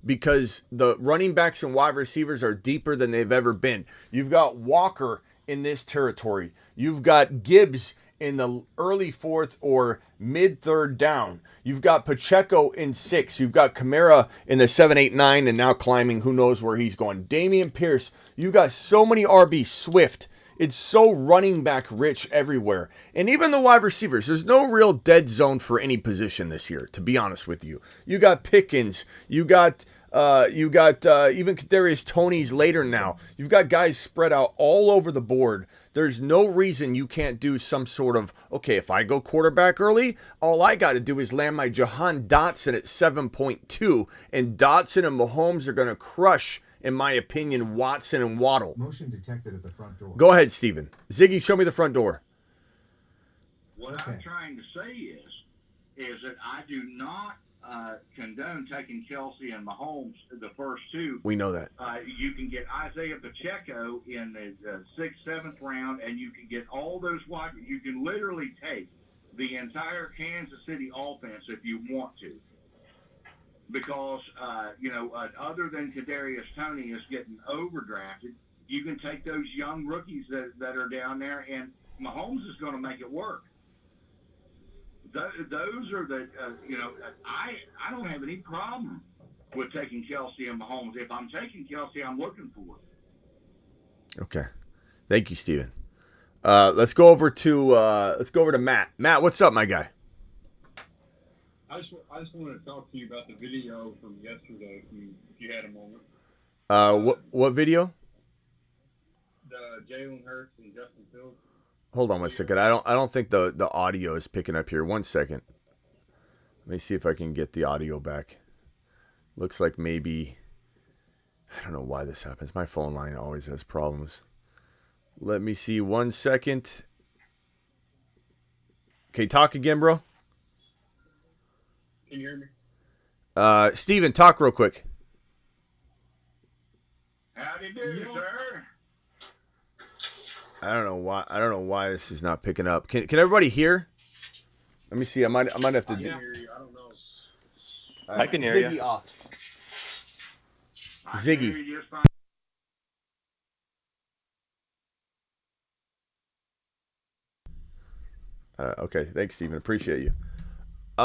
because the running backs and wide receivers are deeper than they've ever been. You've got Walker in this territory. You've got Gibbs in the early 4th or mid 3rd down. You've got Pacheco in 6. You've got Kamara in the 7, 8, 9, and now climbing. Who knows where he's going. Dameon Pierce. You've got so many RB. Swift. It's so running back rich everywhere. And even the wide receivers. There's no real dead zone for any position this year, to be honest with you. You got Pickens. You got even Kadarius Toney's later now. You've got guys spread out all over the board. There's no reason you can't do some sort of, okay, if I go quarterback early, all I got to do is land my Jahan Dotson at 7.2, and Dotson and Mahomes are going to crush, in my opinion, Watson and Waddle. Motion detected at the front door. Go ahead, Steven. Ziggy, show me the front door. What I'm trying to say is that I do not condone taking Kelsey and Mahomes the first 2. We know that. You can get Isaiah Pacheco in the 6th, 7th round, and you can get all those wide. You can literally take the entire Kansas City offense if you want to, because other than Kadarius Toney is getting overdrafted, you can take those young rookies that are down there, and Mahomes is going to make it work. Those are the, I don't have any problem with taking Kelsey and Mahomes. If I'm taking Kelsey, I'm looking for it. Okay. Thank you, Steven. Let's go over to Matt. Matt, what's up, my guy? I just wanted to talk to you about the video from yesterday, if you had a moment. What video? The Jalen Hurts and Justin Fields. Hold on one second. I don't think the audio is picking up here. 1 second. Let me see if I can get the audio back. Looks like maybe, I don't know why this happens. My phone line always has problems. Let me see 1 second. Okay, talk again, bro. Can you hear me? Steven, talk real quick. Howdy do, sir. I don't know why this is not picking up. Can everybody hear? Let me see. I might have to. I can hear you. I don't know. I can hear Ziggy you. off. I can Ziggy. hear you just fine. Okay, thanks, Steven. Appreciate you.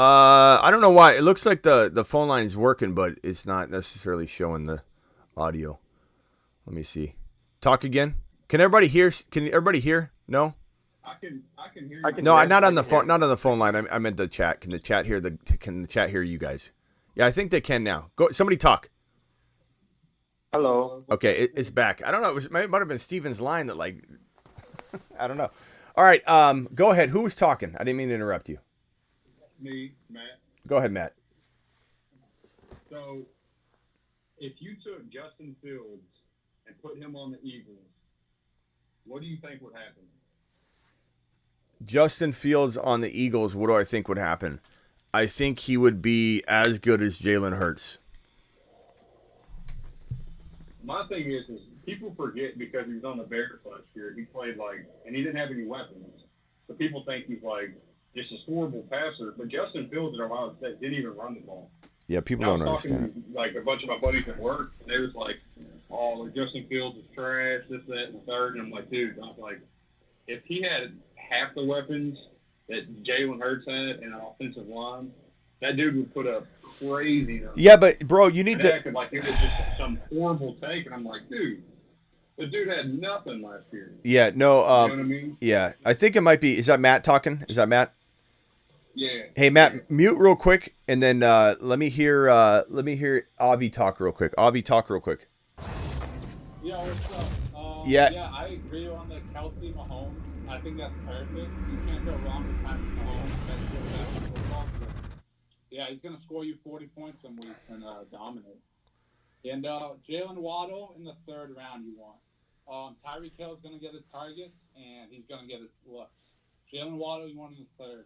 I don't know why. It looks like the phone line is working, but it's not necessarily showing the audio. Let me see. Talk again. Can everybody hear? Can everybody hear? No. I can hear you. No, not on the phone. Not on the phone line. I meant the chat. Can the chat hear Can the chat hear you guys? Yeah, I think they can now. Go. Somebody talk. Hello. Okay, it's back. I don't know. It might have been Steven's line that I don't know. All right. Go ahead. Who was talking? I didn't mean to interrupt you. Me, Matt. Go ahead, Matt. So, if you took Justin Fields and put him on the Eagles, what do you think would happen? Justin Fields on the Eagles, what do I think would happen? I think he would be as good as Jalen Hurts. My thing is people forget because he was on the Bears last year. He played and he didn't have any weapons. So people think he's just a horrible passer. But Justin Fields at Ohio State didn't even run the ball. Yeah, people don't understand it. I was talking to a bunch of my buddies at work, and they was Justin Fields is trash, this, that, and the third. And I'm like, dude, if he had half the weapons that Jalen Hurts had in an offensive line, that dude would put up crazy numbers. Yeah, but bro, you need to acted like it was just some horrible take, and I'm like, dude, the dude had nothing last year. Yeah, no, you know what I mean? Yeah, I think it might be. Is that Matt talking? Is that Matt? Yeah. Hey, Matt, mute real quick, and then let me hear Avi talk real quick. Avi, talk real quick. Yeah, what's up? Yeah, I agree on the Kelsey Mahomes. I think that's perfect. You can't go wrong with Patrick Mahomes. That's the best football. Yeah, he's going to score you 40 points some weeks and dominate. And Jalen Waddle in the third round you want. Tyreek Hill is going to get his targets, and he's going to get his looks. Jalen Waddle you want in the third.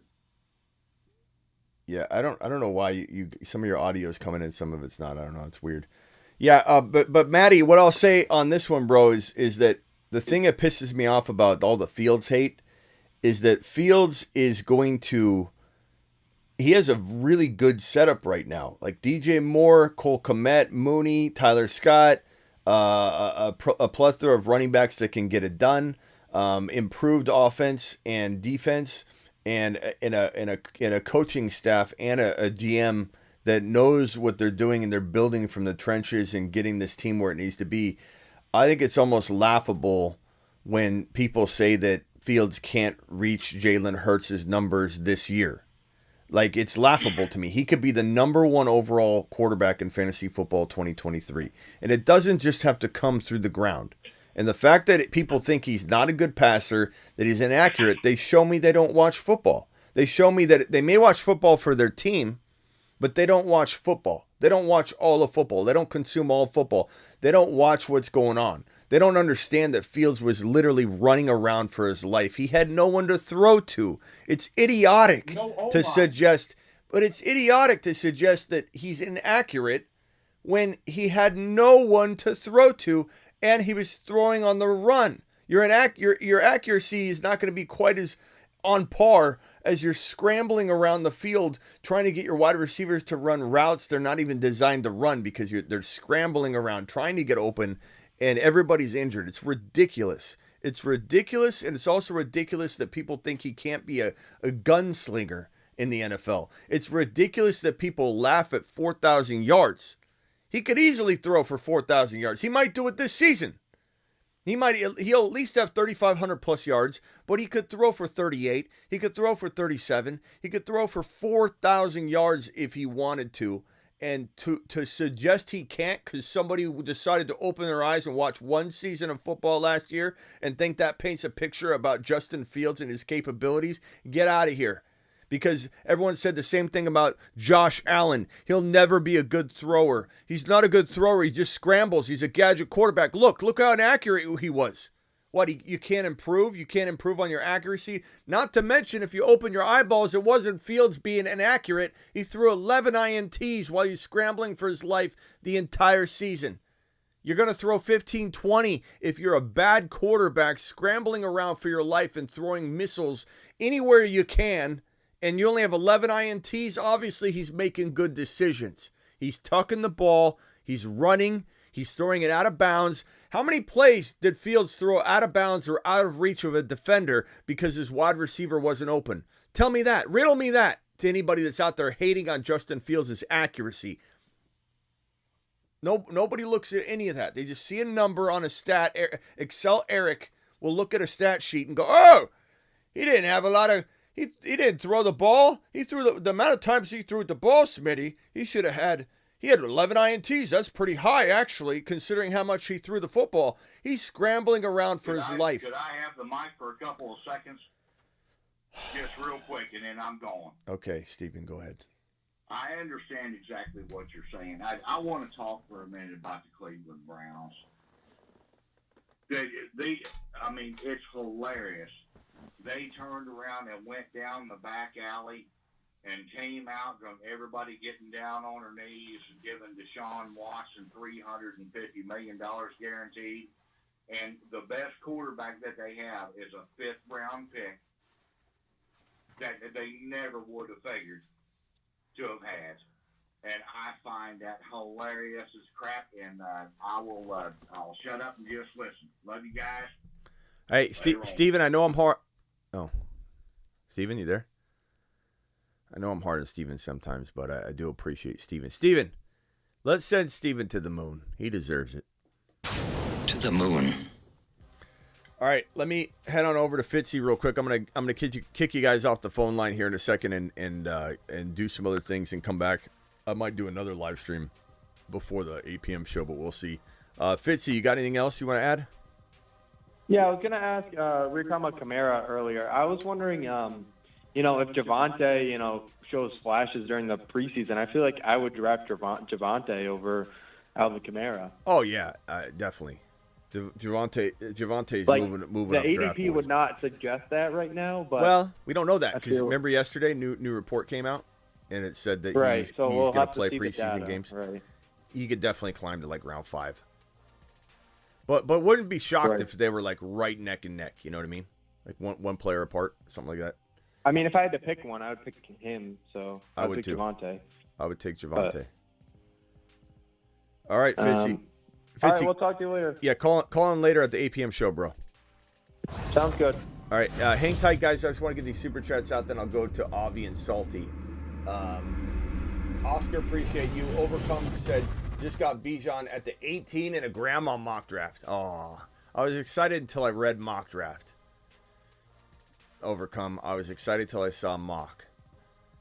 Yeah, I don't know why you some of your audio is coming in, some of it's not. I don't know. It's weird. Yeah, but Matty, what I'll say on this one, bro, is that the thing that pisses me off about all the Fields hate is that Fields is going to. He has a really good setup right now. Like DJ Moore, Cole Kmet, Mooney, Tyler Scott, a plethora of running backs that can get it done. Improved offense and defense, and in a coaching staff and a GM that knows what they're doing, and they're building from the trenches and getting this team where it needs to be. I think it's almost laughable when people say that Fields can't reach Jalen Hurts' numbers this year. Like, it's laughable to me. He could be the number one overall quarterback in fantasy football 2023. And it doesn't just have to come through the ground. And the fact that people think he's not a good passer, that he's inaccurate, they show me they don't watch football. They show me that they may watch football for their team, but they don't watch football. They don't watch all of football. They don't consume all of football. They don't watch what's going on. They don't understand that Fields was literally running around for his life. He had no one to throw to. It's idiotic to suggest, but it's idiotic to suggest that he's inaccurate when he had no one to throw to and he was throwing on the run. Your accuracy is not going to be quite as on par as you're scrambling around the field trying to get your wide receivers to run routes they're not even designed to run because they're scrambling around trying to get open and everybody's injured. It's ridiculous. It's ridiculous, and it's also ridiculous that people think he can't be a gunslinger in the NFL. It's ridiculous that people laugh at 4,000 yards. He could easily throw for 4,000 yards. He might do it this season. He'll at least have 3,500 plus yards, but he could throw for 38. He could throw for 37. He could throw for 4,000 yards if he wanted to. And to suggest he can't because somebody decided to open their eyes and watch one season of football last year and think that paints a picture about Justin Fields and his capabilities, get out of here. Because everyone said the same thing about Josh Allen. He'll never be a good thrower. He's not a good thrower. He just scrambles. He's a gadget quarterback. Look how inaccurate he was. What, you can't improve? You can't improve on your accuracy? Not to mention, if you open your eyeballs, it wasn't Fields being inaccurate. He threw 11 INTs while he's scrambling for his life the entire season. You're going to throw 15, 20 if you're a bad quarterback scrambling around for your life and throwing missiles anywhere you can, and you only have 11 INTs. Obviously, he's making good decisions. He's tucking the ball. He's running. He's throwing it out of bounds. How many plays did Fields throw out of bounds or out of reach of a defender because his wide receiver wasn't open? Tell me that. Riddle me that. to anybody that's out there hating on Justin Fields' accuracy. Nobody looks at any of that. They just see a number on a stat. Excel Eric will look at a stat sheet and go, oh, he didn't have a lot of, he didn't throw the ball. He threw the amount of times he threw the ball, Smitty, he had 11 INTs. That's pretty high, actually, considering how much he threw the football. He's scrambling around for his life. Could I have the mic for a couple of seconds? Just real quick, and then I'm going. Okay, Stephen, go ahead. I understand exactly what you're saying. I want to talk for a minute about the Cleveland Browns. It's hilarious. They turned around and went down the back alley and came out from everybody getting down on their knees and giving Deshaun Watson $350 million guaranteed. And the best quarterback that they have is a 5th-round pick that they never would have figured to have had. And I find that hilarious as crap, and I'll shut up and just listen. Love you guys. Hey, Steven, I know I'm hard. Oh, Steven, you there? I know I'm hard on Steven sometimes, but I do appreciate Steven. Steven, let's send Steven to the moon. He deserves it. To the moon. All right, let me head on over to Fitzy real quick. I'm gonna kick you guys off the phone line here in a second and do some other things and come back. I might do another live stream before the 8 p.m. show, but we'll see. Fitzy, you got anything else you want to add? Yeah, I was gonna ask. We were talking about Kamara earlier. I was wondering, if Javonte, shows flashes during the preseason, I feel like I would draft Javonte over Alvin Kamara. Oh yeah, definitely. Javante's like, moving the up draft ADP boards. would not suggest that right now, but well, we don't know that because remember yesterday, new report came out and it said that he's going to play preseason games. Right. He could definitely climb to like round 5. But wouldn't be shocked if they were like right neck and neck. You know what I mean? Like one player apart, something like that. I mean, if I had to pick one, I would pick him. So I would pick too. Javonte. I would take Javonte. All right, Fitzy. All right, we'll talk to you later. Yeah, call in later at the 8 p.m. show, bro. Sounds good. All right, hang tight, guys. I just want to get these super chats out, then I'll go to Avi and Salty. Oscar, appreciate you. Overcome said, just got Bijan at the 18 in a grandma mock draft. Oh, I was excited until I read mock draft. Overcome, I was excited till I saw mock.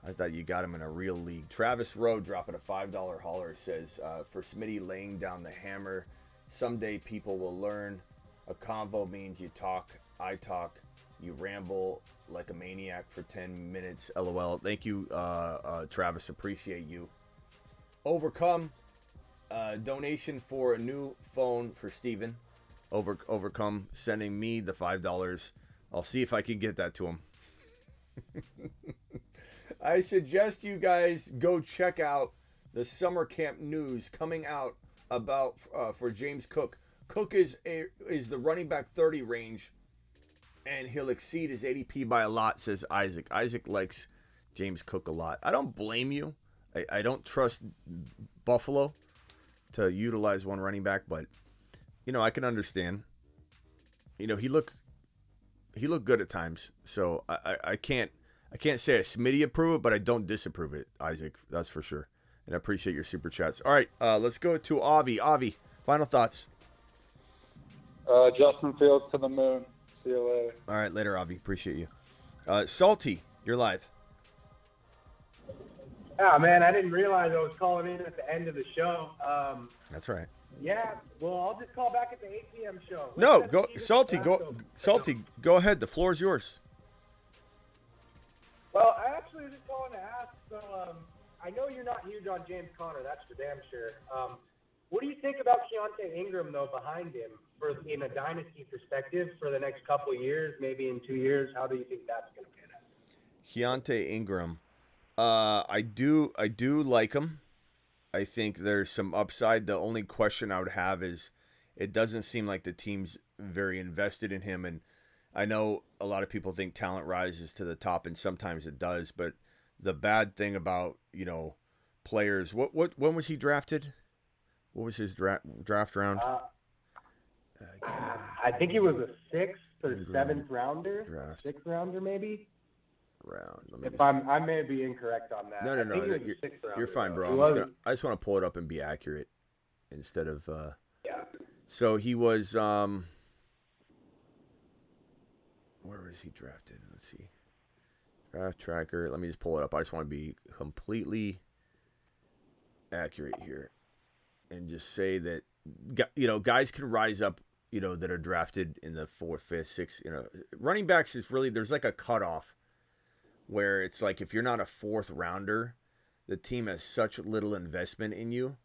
I thought you got him in a real league. Travis Rowe dropping a $5 hauler says, for Smitty laying down the hammer, someday people will learn. A convo means you talk, I talk, you ramble like a maniac for 10 minutes. LOL. Thank you, Travis. Appreciate you. Overcome, donation for a new phone for Steven. Overcome sending me the $5. I'll see if I can get that to him. I suggest you guys go check out the summer camp news coming out about for James Cook. Cook is the running back 30 range, and he'll exceed his ADP by a lot, says Isaac. Isaac likes James Cook a lot. I don't blame you. I don't trust Buffalo to utilize one running back, but I can understand. He looked good at times, so I can't say I Smitty approve it, but I don't disapprove it, Isaac. That's for sure. And I appreciate your super chats. All right, let's go to Avi. Avi, final thoughts. Justin Fields to the moon. See you later. All right, later, Avi. Appreciate you. Salty, you're live. Oh, man, I didn't realize I was calling in at the end of the show. That's right. Yeah, well, I'll just call back at the 8 p.m. show. No, go, Salty, go ahead. The floor is yours. Well, I actually was just calling to ask, so I know you're not huge on James Conner, that's for damn sure. What do you think about Keontae Ingram, though, behind him, in a dynasty perspective for the next couple of years, maybe in 2 years? How do you think that's going to pan out? Keontae Ingram. I do like him. I think there's some upside. The only question I would have is it doesn't seem like the team's very invested in him. And I know a lot of people think talent rises to the top, and sometimes it does. But the bad thing about, players, when was he drafted? What was his draft round? I think he was a 6th or 7th rounder. Draft. 6th rounder, maybe. round. I may be incorrect on that. No. I think he was a 6th round. You're fine, bro. I just want to pull it up and be accurate instead of. Yeah. So he was. Where was he drafted? Let's see. Draft tracker. Let me just pull it up. I just want to be completely accurate here, and just say that guys can rise up. That are drafted in the 4th, 5th, 6th. Running backs is really there's like a cutoff where it's like if you're not a 4th rounder, the team has such little investment in you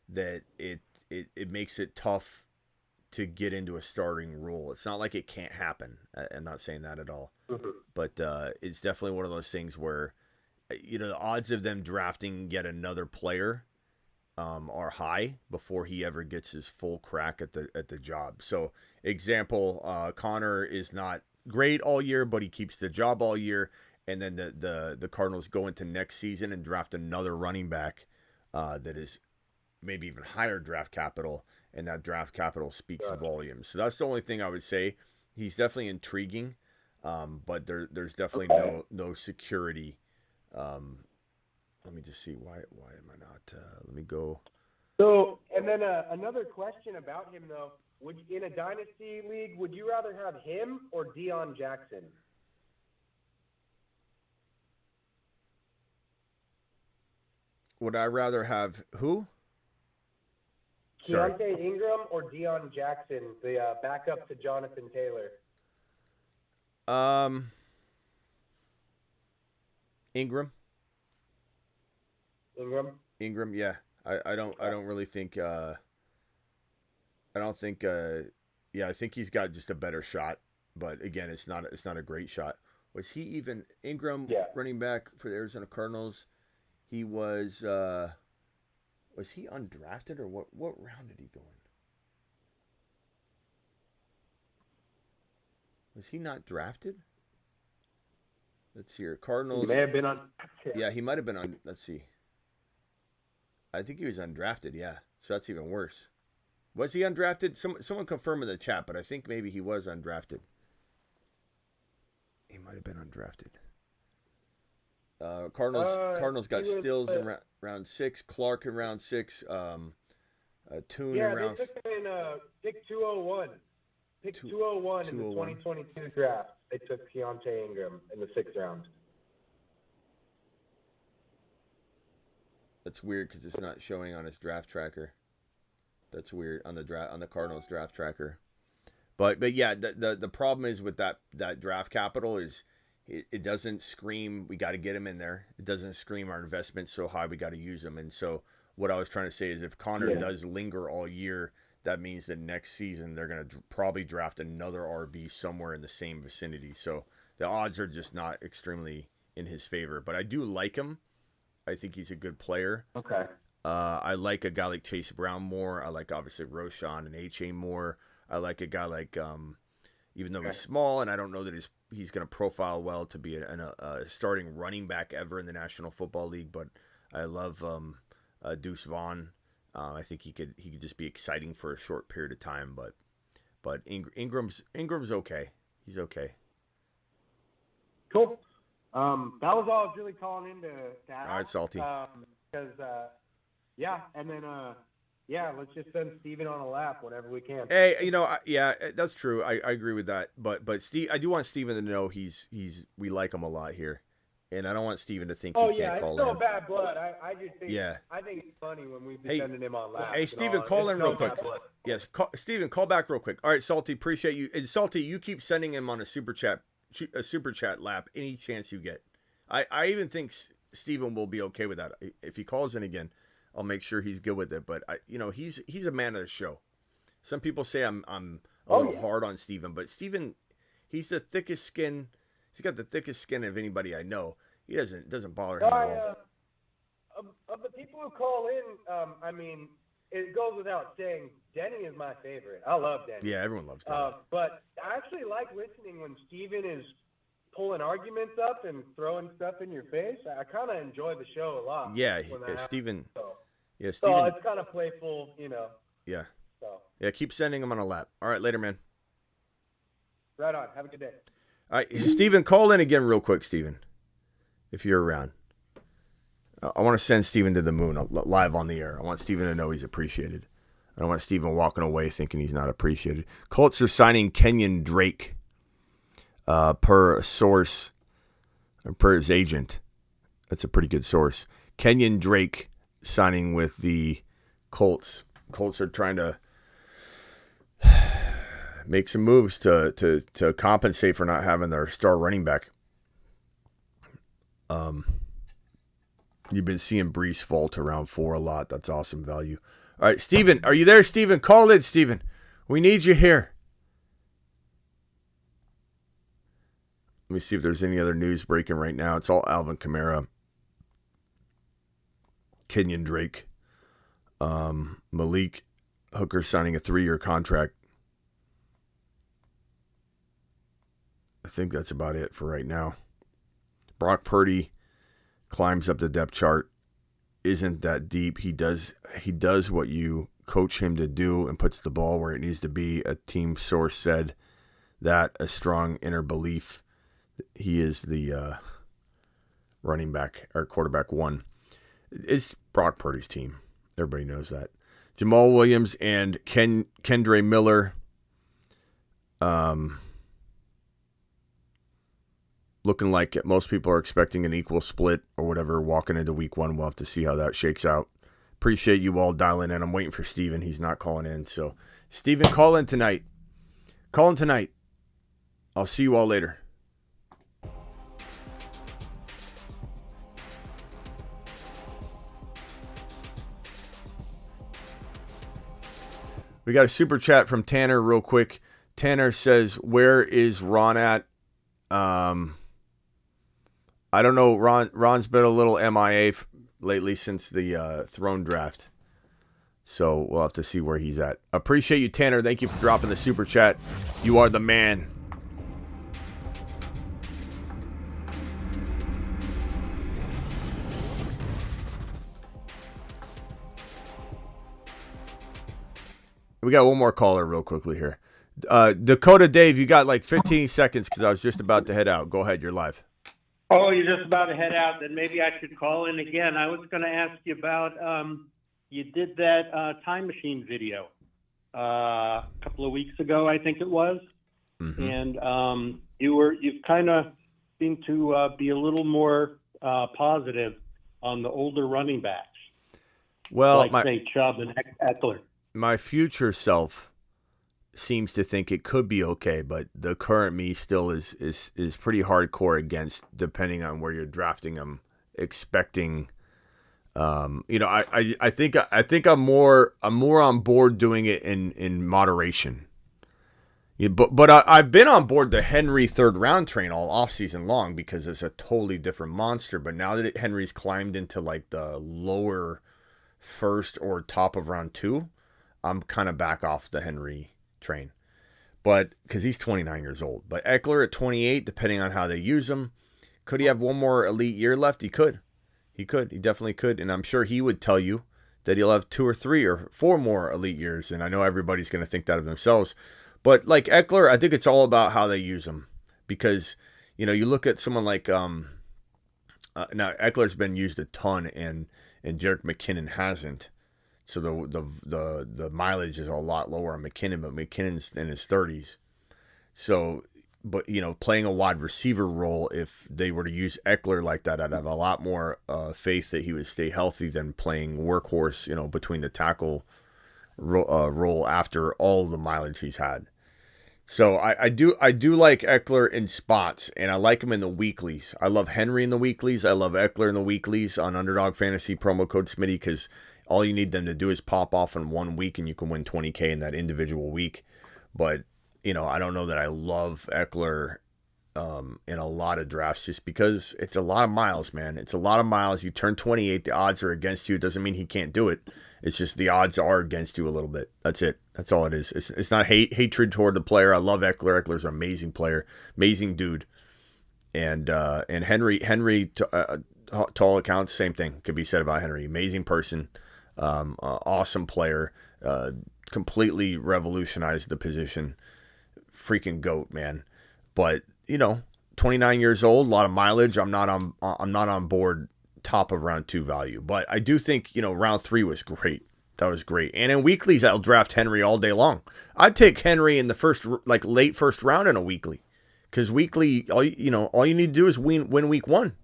that it makes it tough to get into a starting role. It's not like it can't happen. I'm not saying that at all, but it's definitely one of those things where the odds of them drafting yet another player are high before he ever gets his full crack at the job. So, example, Connor is not great all year, but he keeps the job all year, and then the Cardinals go into next season and draft another running back that is maybe even higher draft capital, and that draft capital speaks volumes. So that's the only thing I would say. He's definitely intriguing, but there's definitely no security. Let me just see why am I not? Let me go. So, and then another question about him though: in a dynasty league, would you rather have him or Deion Jackson? Would I rather have who? Keontae Ingram or Deion Jackson, the backup to Jonathan Taylor? Ingram. Ingram, yeah. I don't really think. I think he's got just a better shot, but again, it's not a great shot. Was he even Ingram running back for the Arizona Cardinals? He was. Was he undrafted or what? What round did he go in? Was he not drafted? Let's see here. Cardinals. He may have been on. Yeah, he might have been on. Let's see. I think he was undrafted, yeah. So that's even worse. Was he undrafted? Someone confirm in the chat, but I think maybe he was undrafted. He might have been undrafted. Cardinals got Stills in round 6, Clark in round 6, Toon in round. Yeah, they took him in pick 201. Pick 201 in the 2022 draft. They took Keontae Ingram in the 6th round. That's weird because it's not showing on his draft tracker. That's weird on the Cardinals draft tracker. But yeah, the problem is with that draft capital is it doesn't scream we got to get him in there. It doesn't scream our investment's so high we got to use him. And so what I was trying to say is if Connor does linger all year, that means that next season they're going to probably draft another RB somewhere in the same vicinity. So the odds are just not extremely in his favor. But I do like him. I think he's a good player. Okay. I like a guy like Chase Brown more. I like obviously Roschon and H.A. more. I like a guy like, even though he's small and I don't know that he's going to profile well to be a starting running back ever in the National Football League, but I love Deuce Vaughn. I think he could just be exciting for a short period of time, but Ingram's okay. He's okay. Cool. That was all I was really calling in to ask. All right, Salty. Because, and then, let's just send Steven on a lap whenever we can. Hey, that's true. I agree with that. But Steve, I do want Steven to know we like him a lot here. And I don't want Steven to think he can't call in. Oh, yeah, it's no bad blood. I just think I think it's funny when we've been sending him on laps. Hey, Steven, call in real quick. Yes, Steven, call back real quick. All right, Salty, appreciate you. And Salty, you keep sending him on a super chat lap any chance you get. I even think Steven will be okay with that. If he calls in again, I'll make sure he's good with it. But he's a man of the show. Some people say I'm a little hard on Steven, but Steven, he's the thickest skin. He's got the thickest skin of anybody I know. He doesn't bother him at all. Of the people who call in, it goes without saying, Denny is my favorite. I love Denny. Yeah, everyone loves Denny. But I actually like listening when Steven is pulling arguments up and throwing stuff in your face. I kind of enjoy the show a lot. Yeah, Steven. Yeah, Steven. So it's kind of playful, Yeah. So. Yeah, keep sending him on a lap. All right, later, man. Right on. Have a good day. All right, Steven, call in again real quick, Steven, if you're around. I want to send Steven to the moon live on the air. I want Steven to know he's appreciated. I don't want Steven walking away thinking he's not appreciated. Colts are signing Kenyon Drake per a source, or per his agent. That's a pretty good source. Kenyon Drake signing with the Colts. Colts are trying to make some moves to compensate for not having their star running back. You've been seeing Brees fall to round 4 a lot. That's awesome value. All right, Steven, are you there, Steven? Call in, Steven. We need you here. Let me see if there's any other news breaking right now. It's all Alvin Kamara, Kenyon Drake, Malik Hooker signing a 3-year contract. I think that's about it for right now. Brock Purdy climbs up the depth chart. Isn't that deep. He does what you coach him to do and puts the ball where it needs to be. A team source said that a strong inner belief. He is the running back or quarterback 1. It's Brock Purdy's team. Everybody knows that. Jamal Williams and Kendre Miller. Looking like most people are expecting an equal split or whatever walking into week 1. We'll have to see how that shakes out. Appreciate you all dialing in. I'm waiting for Steven. He's not calling in. So, Steven, call in tonight. Call in tonight. I'll see you all later. We got a super chat from Tanner real quick. Tanner says, where is Ron at? I don't know. Ron's been a little MIA lately since the throne draft. So we'll have to see where he's at. Appreciate you, Tanner. Thank you for dropping the super chat. You are the man. We got one more caller real quickly here. Dakota Dave, you got like 15 seconds because I was just about to head out. Go ahead. You're live. Oh, you're just about to head out. Then maybe I should call in again. I was going to ask you about you did that time machine video a couple of weeks ago, I think it was. Mm-hmm. And you've kind of seemed to be a little more positive on the older running backs. Well, like say Chubb and Eckler. My future self seems to think it could be okay, but the current me still is pretty hardcore against, depending on where you're drafting them, expecting. I think I'm more on board doing it in moderation. Yeah, but I've been on board the Henry 3rd round train all offseason long because it's a totally different monster. But now that Henry's climbed into like the lower first or top of round 2, I'm kind of back off the Henry train. But because he's 29 years old. But Eckler at 28, depending on how they use him, could he have one more elite year left? He could. He definitely could. And I'm sure he would tell you that he'll have 2 or 3 or 4 more elite years. And I know everybody's going to think that of themselves. But like Eckler, I think it's all about how they use him. Because, you look at someone like, now Eckler's been used a ton and Jerick McKinnon hasn't. So the mileage is a lot lower on McKinnon, but McKinnon's in his 30s. So, but, playing a wide receiver role, if they were to use Eckler like that, I'd have a lot more faith that he would stay healthy than playing workhorse, between the tackle role after all the mileage he's had. So I do like Eckler in spots, and I like him in the weeklies. I love Henry in the weeklies. I love Eckler in the weeklies on Underdog Fantasy promo code Smitty, because all you need them to do is pop off in 1 week and you can win 20K in that individual week. But, I don't know that I love Eckler in a lot of drafts just because it's a lot of miles, man. It's a lot of miles. You turn 28, the odds are against you. It doesn't mean he can't do it. It's just the odds are against you a little bit. That's it. That's all it is. It's not hatred toward the player. I love Eckler. Eckler's an amazing player, amazing dude. And Henry, to all accounts, same thing could be said about Henry. Amazing person. Awesome player, completely revolutionized the position. Freaking GOAT, man. But you know, 29 years old, a lot of mileage. I'm not on board top of round 2 value, but I do think, you know, round 3 was great. That was great. And in weeklies, I'll draft Henry all day long. I'd take Henry in the first, like late first round in a weekly, because weekly, all you need to do is win week 1.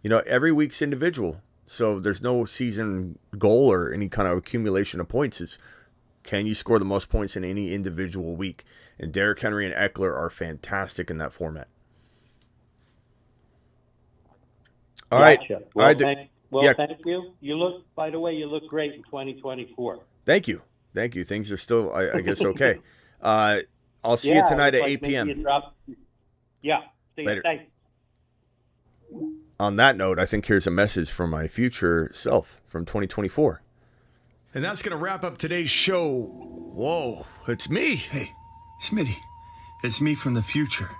You know, every week's individual, so there's no season goal or any kind of accumulation of points. It's can you score the most points in any individual week? And Derrick Henry and Eckler are fantastic in that format. All right. Well, thank you. You look, by the way, you look great in 2024. Thank you. Things are still, I guess, okay. I'll see you tonight at 8 p.m. See you. Later. Thanks. On that note, I think here's a message from my future self from 2024. And that's going to wrap up today's show. Whoa, it's me. Hey, Smitty. It's me from the future.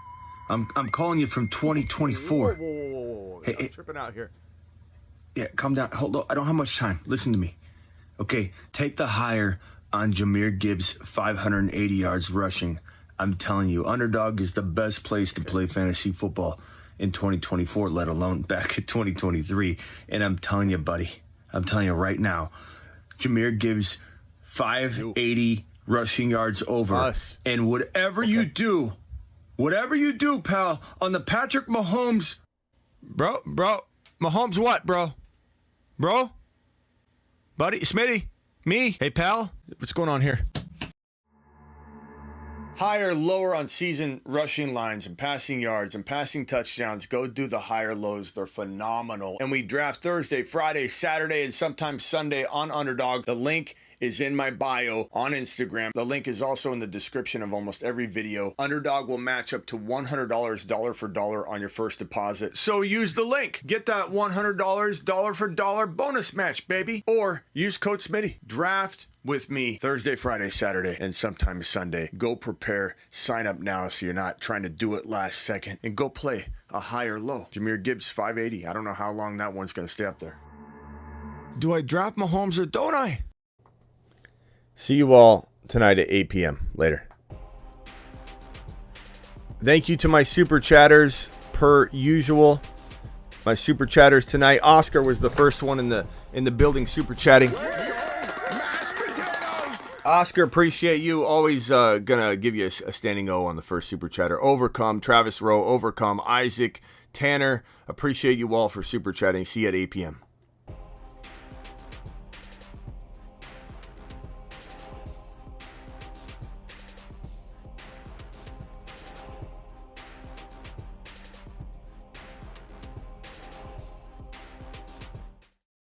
I'm calling you from 2024. Whoa. Hey, I'm tripping out here. Yeah, calm down. Hold on. I don't have much time. Listen to me. Okay, take the higher on Jahmyr Gibbs, 580 yards rushing. I'm telling you, underdog is the best place to play fantasy football in 2024, let alone back in 2023. And I'm telling you, buddy, I'm telling you right now, Jahmyr Gibbs, 580 rushing yards over. Us. And whatever you do, pal, on the Patrick Mahomes. Bro, Mahomes what, bro? Buddy, Smitty, me, hey, pal, what's going on here? Higher, lower on season rushing lines and passing yards and passing touchdowns. Go do the higher lows. They're phenomenal. And we draft Thursday, Friday, Saturday, and sometimes Sunday on Underdog. The link is in my bio on Instagram. The link is also in the description of almost every video. Underdog will match up to $100 dollar for dollar on your first deposit. So use the link. Get that $100 dollar for dollar bonus match, baby. Or use code Smitty. Draft with me Thursday, Friday, Saturday, and sometimes Sunday. Go prepare. Sign up now so you're not trying to do it last second. And go play a higher low. Jahmyr Gibbs, 580. I don't know how long that one's going to stay up there. Do I draft Mahomes or don't I? See you all tonight at 8 p.m. Later. Thank you to my super chatters per usual. My super chatters tonight. Oscar was the first one in the building super chatting. Oscar, appreciate you. Always gonna give you a standing O on the first super chatter. Overcome, Travis Rowe, Overcome, Isaac, Tanner. Appreciate you all for super chatting. See you at 8 p.m.